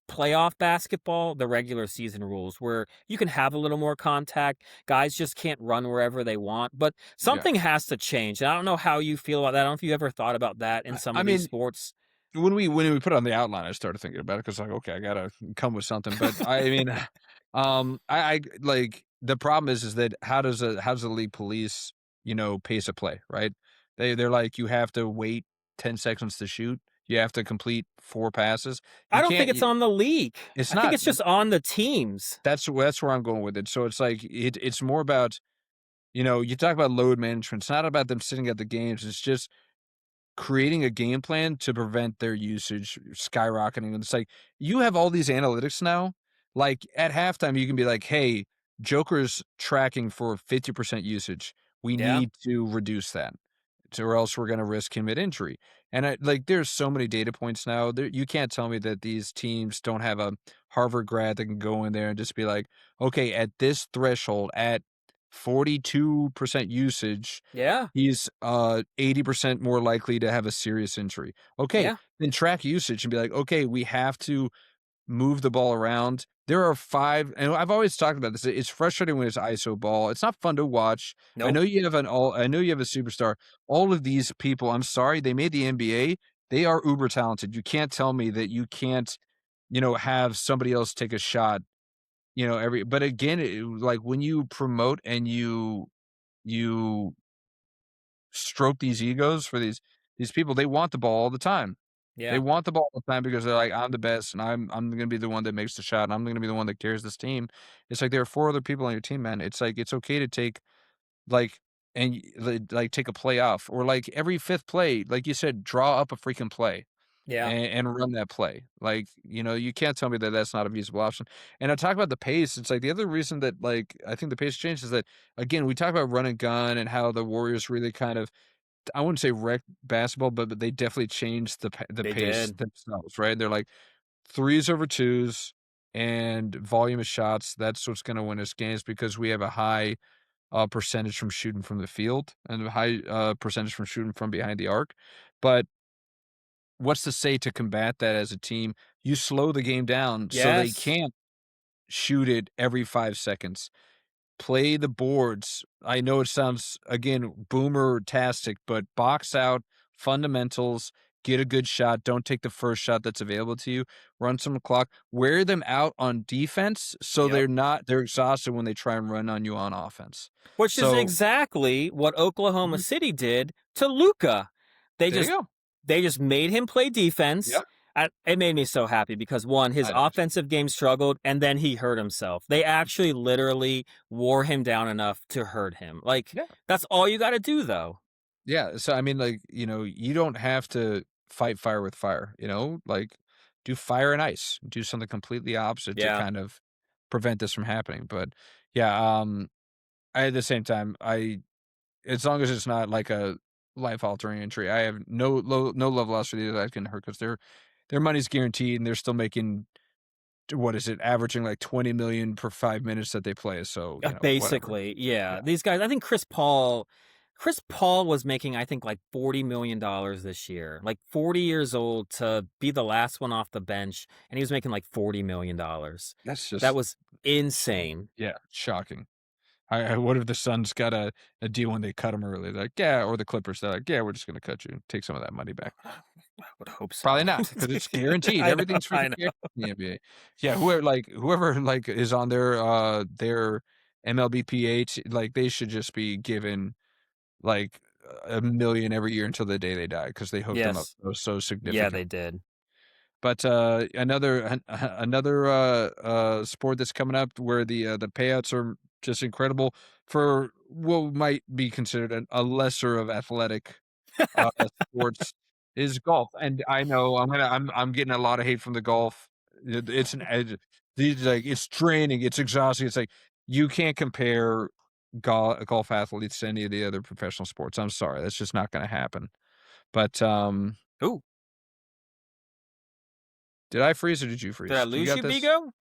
playoff basketball the regular season rules where you can have a little more contact. Guys just can't run wherever they want. But Yeah. something has to change. And I don't know how you feel about that. I don't know if you ever thought about that in some I of these mean, sports. when we put it on the outline, I started thinking about it because like, okay, I gotta come with something. But I mean, I like the problem is that how does the league police pace a play, right? They're like you have to wait 10 seconds to shoot. You have to complete 4 passes. I You don't think can't. it's on the league. It's I think not. it's just on the teams. That's where I'm going with it. So it's like it's more about you talk about load management. It's not about them sitting at the games. It's just creating a game plan to prevent their usage skyrocketing. And it's like you have all these analytics now. Like at halftime, you can be like, "Hey, Joker's tracking for 50% usage. We Yeah. need to reduce that, or else we're going to risk him at injury." And there's so many data points now. You can't tell me that these teams don't have a Harvard grad that can go in there and just be like, "Okay, at this threshold, at 42% usage, Yeah. he's 80% more likely to have a serious injury." Okay, Yeah. then track usage and be like, "Okay, we have to move the ball around." There are 5 and I've always talked about this. It's frustrating when it's ISO ball. It's not fun to watch. Nope. I know you have a superstar. All of these people, I'm sorry, they made the NBA. They are uber talented. You can't tell me that you can't, have somebody else take a shot, but again, like when you promote and you stroke these egos for these people, they want the ball all the time. They Yeah. want the ball all the time because they're like, "I'm the best, and I'm gonna be the one that makes the shot, and I'm gonna be the one that carries this team." It's like there are 4 other people on your team, man. It's like it's okay to take like like take a play off or like every 5th play, like you said, draw up a freaking play Yeah. and run that play. Like, you can't tell me that that's not a feasible option. And I talk about the pace. It's like the other reason that like I think the pace changed is that again we talk about run and gun and how the Warriors really kind of I wouldn't say wrecked basketball, but they definitely changed the They pace did. themselves, right? They're like threes over twos and volume of shots. That's what's going to win us games because we have a high percentage from shooting from the field and a high percentage from shooting from behind the arc. But what's to say to combat that as a team? You slow the game down so they Yes. can't shoot it every 5 seconds. Play the boards. I know it sounds, again, boomer-tastic, but box out fundamentals, get a good shot, don't take the first shot that's available to you, run some clock, wear them out on defense so Yep. they're exhausted when they try and run on you on offense. Which is So exactly what Oklahoma Mhm. City did to Luka. They There you just go. they just made him play defense. Yep. It made me so happy because one, his I know. offensive game struggled, and then he hurt himself. They actually literally wore him down enough to hurt him. Like Yeah. that's all you got to do, though. Yeah, so I mean, like, you don't have to fight fire with fire, like do fire and ice, do something completely opposite to Yeah. kind of prevent this from happening. But yeah, I at the same time, as long as it's not like a life altering injury, I have no love lost for these guys getting hurt because their money's guaranteed and they're still making what is it, averaging like 20 million per 5 minutes that they play. So, whatever. Basically, yeah. Yeah. These guys, I think Chris Paul was making, I think, like $40 million this year. Like 40 years old to be the last one off the bench, and he was making like $40 million. That's That just was insane. yeah, shocking. What if the Suns got a deal when they cut him early? Like, yeah, or the Clippers, they're like, yeah, we're just gonna cut you and take some of that money back. I would hope Probably so. not because it's guaranteed. I know, Everything's I freaking know. guaranteed in the NBA. Yeah, whoever like is on their MLBPH, like they should just be given like a million every year until the day they die because they hooked them up Yes. so Yeah, significant. they did. But another sport that's coming up where the payouts are just incredible for what might be considered a lesser of athletic sports is golf. And I know I'm getting a lot of hate from the golf. It's an edge. These like it's draining, it's exhausting. It's like you can't compare golf athletes to any of the other professional sports. I'm sorry, that's just not going to happen. But Ooh, did I freeze or did you did I freeze? Do you lose got you, this? Vigo?